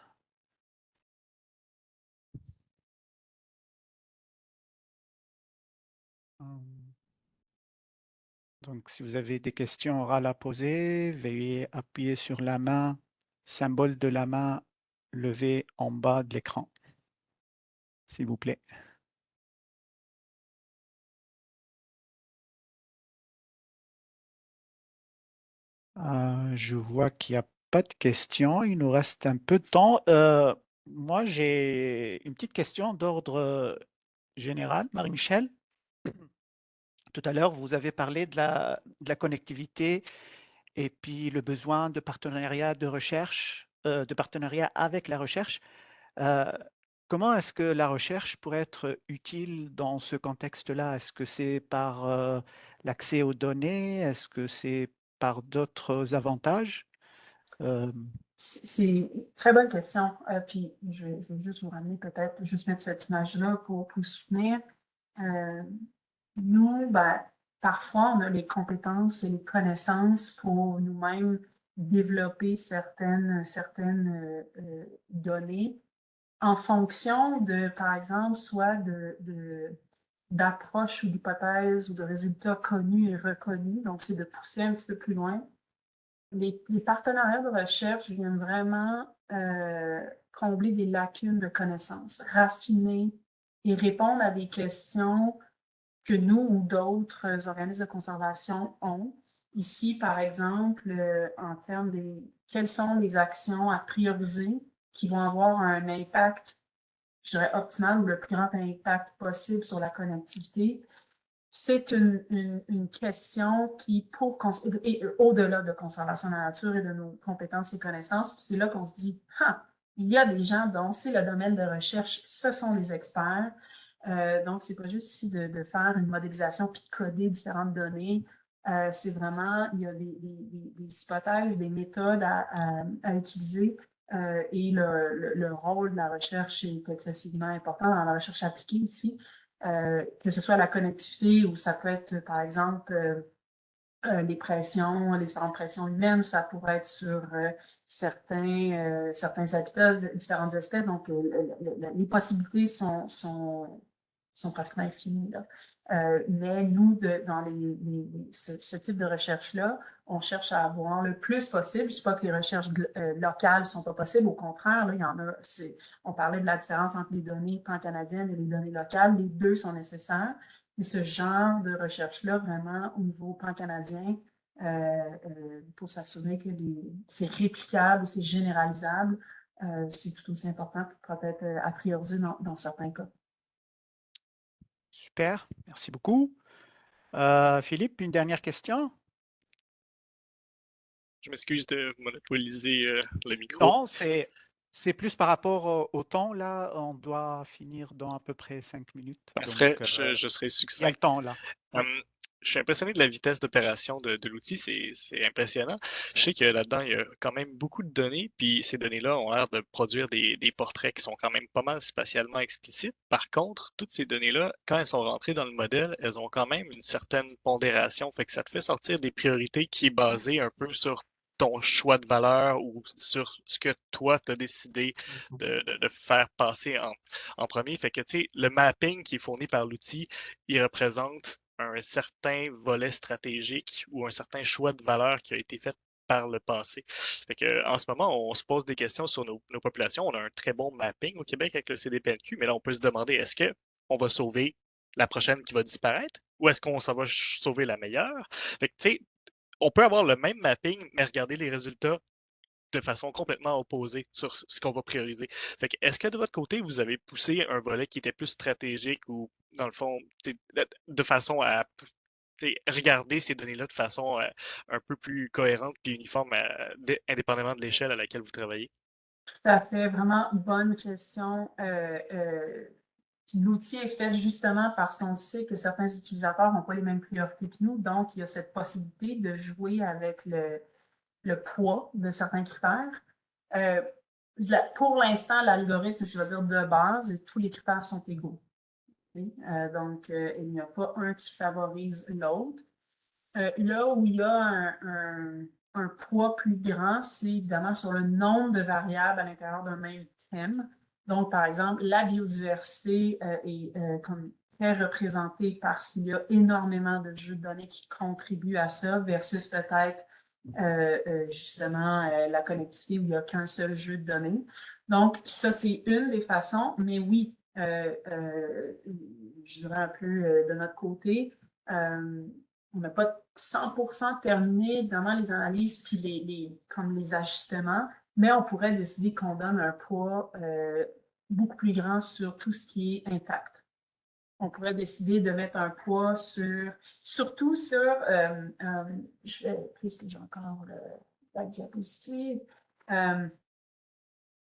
Donc, si vous avez des questions orales à poser, veuillez appuyer sur la main, symbole de la main levée en bas de l'écran, s'il vous plaît. Je vois qu'il n'y a pas de questions. Il nous reste un peu de temps. Moi, j'ai une petite question d'ordre général, Marie-Michel. Tout à l'heure, vous avez parlé de la connectivité et puis le besoin de partenariat de recherche, de partenariat avec la recherche. Comment est-ce que la recherche pourrait être utile dans ce contexte-là? Est-ce que c'est par l'accès aux données? Est-ce que c'est par d'autres avantages? C'est une très bonne question. Puis je vais juste vous ramener peut-être, juste mettre cette image-là pour vous soutenir. Nous, ben, parfois, on a les compétences et les connaissances pour nous-mêmes développer certaines données en fonction de, par exemple, soit d'approches ou d'hypothèses ou de résultats connus et reconnus. Donc, c'est de pousser un petit peu plus loin. Les partenariats de recherche viennent vraiment combler des lacunes de connaissances, raffiner et répondre à des questions que nous ou d'autres organismes de conservation ont. Ici, par exemple, en termes de quelles sont les actions à prioriser qui vont avoir un impact, je dirais, optimal ou le plus grand impact possible sur la connectivité. C'est une question qui, au-delà de conservation de la nature et de nos compétences et connaissances, puis c'est là qu'on se dit, il y a des gens dont c'est le domaine de recherche, ce sont les experts. Donc, c'est pas juste ici de faire une modélisation puis de coder différentes données. C'est vraiment, il y a des hypothèses, des méthodes à utiliser et le rôle de la recherche est excessivement important dans la recherche appliquée ici. Que ce soit la connectivité ou ça peut être, par exemple, les pressions, les différentes pressions humaines, ça pourrait être sur certains habitats, différentes espèces. Donc, les possibilités sont sont pratiquement infinies, là. Mais nous, dans ce type de recherche-là, on cherche à avoir le plus possible. Je ne dis pas que les recherches locales ne sont pas possibles, au contraire, là, il y en a. On parlait de la différence entre les données pan-canadiennes et les données locales. Les deux sont nécessaires. Mais ce genre de recherche-là, vraiment, au niveau pan-canadien, pour s'assurer que c'est réplicable, c'est généralisable, c'est tout aussi important pour peut-être à prioriser dans certains cas. Super, merci beaucoup. Philippe, une dernière question? Je m'excuse de monopoliser le micro. Non, c'est plus par rapport au temps, là. On doit finir dans à peu près 5 minutes. Parfait, Donc, je serai il y succinct. a le temps, là. Oui. Je suis impressionné de la vitesse d'opération de l'outil, c'est impressionnant. Je sais que là-dedans, il y a quand même beaucoup de données, puis ces données-là ont l'air de produire des portraits qui sont quand même pas mal spatialement explicites. Par contre, toutes ces données-là, quand elles sont rentrées dans le modèle, elles ont quand même une certaine pondération, fait que ça te fait sortir des priorités qui est basée un peu sur ton choix de valeur ou sur ce que toi, tu as décidé de faire passer en premier. Fait que, tu sais, le mapping qui est fourni par l'outil, il représente un certain volet stratégique ou un certain choix de valeur qui a été fait par le passé. Fait que, en ce moment, on se pose des questions sur nos populations. On a un très bon mapping au Québec avec le CDPNQ, mais là, on peut se demander, est-ce qu'on va sauver la prochaine qui va disparaître ou est-ce qu'on s'en va sauver la meilleure? Fait que, tu sais, on peut avoir le même mapping, mais regarder les résultats de façon complètement opposée sur ce qu'on va prioriser. Fait que, est-ce que de votre côté, vous avez poussé un volet qui était plus stratégique ou, dans le fond, de façon à regarder ces données-là de façon un peu plus cohérente et uniforme, indépendamment de l'échelle à laquelle vous travaillez? Tout à fait, vraiment bonne question. Puis l'outil est fait justement parce qu'on sait que certains utilisateurs n'ont pas les mêmes priorités que nous, donc il y a cette possibilité de jouer avec le poids de certains critères. Pour l'instant, l'algorithme, je vais dire de base, tous les critères sont égaux. Donc, il n'y a pas un qui favorise l'autre. Là où il y a un poids plus grand, c'est évidemment sur le nombre de variables à l'intérieur d'un même thème. Donc, par exemple, la biodiversité est comme très représentée parce qu'il y a énormément de jeux de données qui contribuent à ça versus peut-être justement la connectivité où il n'y a qu'un seul jeu de données. Donc, ça, c'est une des façons, mais oui, je dirais un peu de notre côté, on n'a pas 100% terminé, évidemment, les analyses puis comme les ajustements, mais on pourrait décider qu'on donne un poids beaucoup plus grand sur tout ce qui est intact. On pourrait décider de mettre un poids surtout sur, puisque j'ai encore la diapositive,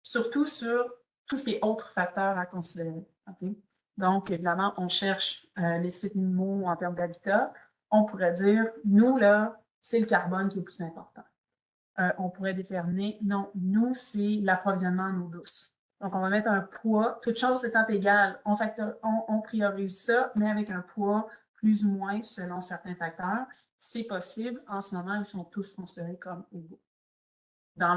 surtout sur tout ce qui est autres facteurs à considérer. Okay? Donc, évidemment, on cherche les sites minimaux en termes d'habitat. On pourrait dire, nous, là, c'est le carbone qui est le plus important. On pourrait déterminer, non, nous, c'est l'approvisionnement en eau douce. Donc, on va mettre un poids, toute chose étant égale, on priorise ça, mais avec un poids plus ou moins selon certains facteurs. C'est possible. En ce moment, ils sont tous considérés comme égaux dans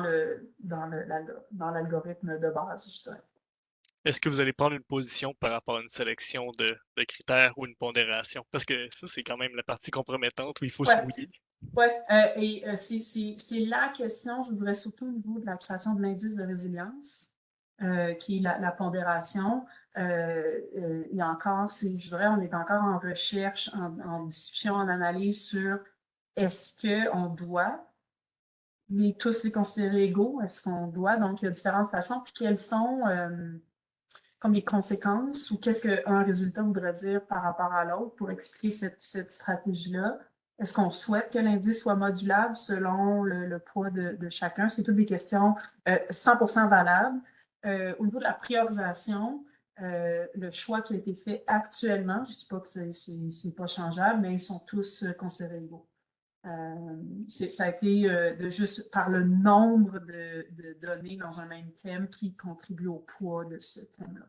l'algorithme de base, je dirais. Est-ce que vous allez prendre une position par rapport à une sélection de critères ou une pondération? Parce que ça, c'est quand même la partie compromettante où il faut se mouiller. Oui, c'est la question, je voudrais surtout au niveau de la création de l'indice de résilience, qui est la pondération. Il y a encore, je dirais, on est encore en recherche, en discussion, en analyse sur est-ce qu'on doit tous les considérer égaux? Est-ce qu'on doit? Donc, il y a différentes façons. Puis, quelles sont comme les conséquences ou qu'est-ce qu'un résultat voudrait dire par rapport à l'autre pour expliquer cette stratégie-là? Est-ce qu'on souhaite que l'indice soit modulable selon le poids de chacun? C'est toutes des questions 100% valables. Au niveau de la priorisation, le choix qui a été fait actuellement, je ne dis pas que c'est pas changeable, mais ils sont tous considérés égaux. Ça a été de juste par le nombre de données dans un même thème qui contribue au poids de ce thème-là.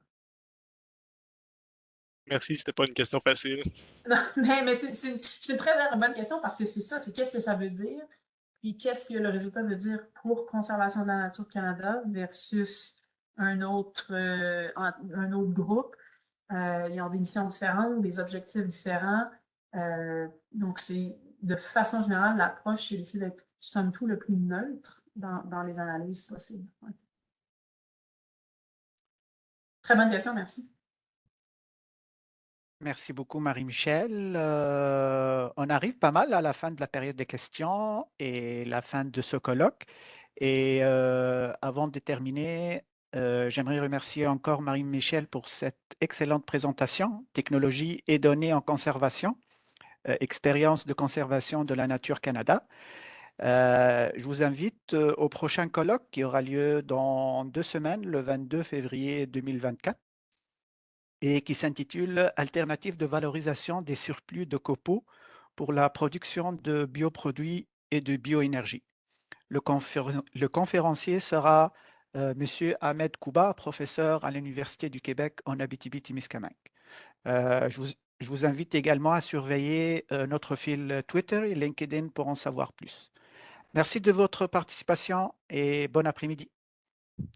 Merci, c'était pas une question facile. Non, mais c'est une très bonne question parce que c'est ça, c'est qu'est-ce que ça veut dire, puis qu'est-ce que le résultat veut dire pour Conservation de la nature Canada versus un autre groupe. ils ont des missions différentes, des objectifs différents. Donc, c'est de façon générale, l'approche, c'est d'essayer d'être, somme toute, le plus neutre dans les analyses possibles. Ouais. Très bonne question, merci. Merci beaucoup, Marie-Michel. On arrive pas mal à la fin de la période des questions et la fin de ce colloque. Et avant de terminer, j'aimerais remercier encore Marie-Michel pour cette excellente présentation, technologie et données en conservation, expérience de conservation de la nature Canada. Je vous invite au prochain colloque qui aura lieu dans 2 semaines, le 22 février 2024. Et qui s'intitule Alternatives de valorisation des surplus de copeaux pour la production de bioproduits et de bioénergie. Le conférencier sera Monsieur Ahmed Kouba, professeur à l'Université du Québec en Abitibi-Témiscamingue. Je vous invite également à surveiller notre fil Twitter et LinkedIn pour en savoir plus. Merci de votre participation et bon après-midi.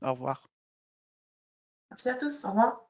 Au revoir. Merci à tous. Au revoir.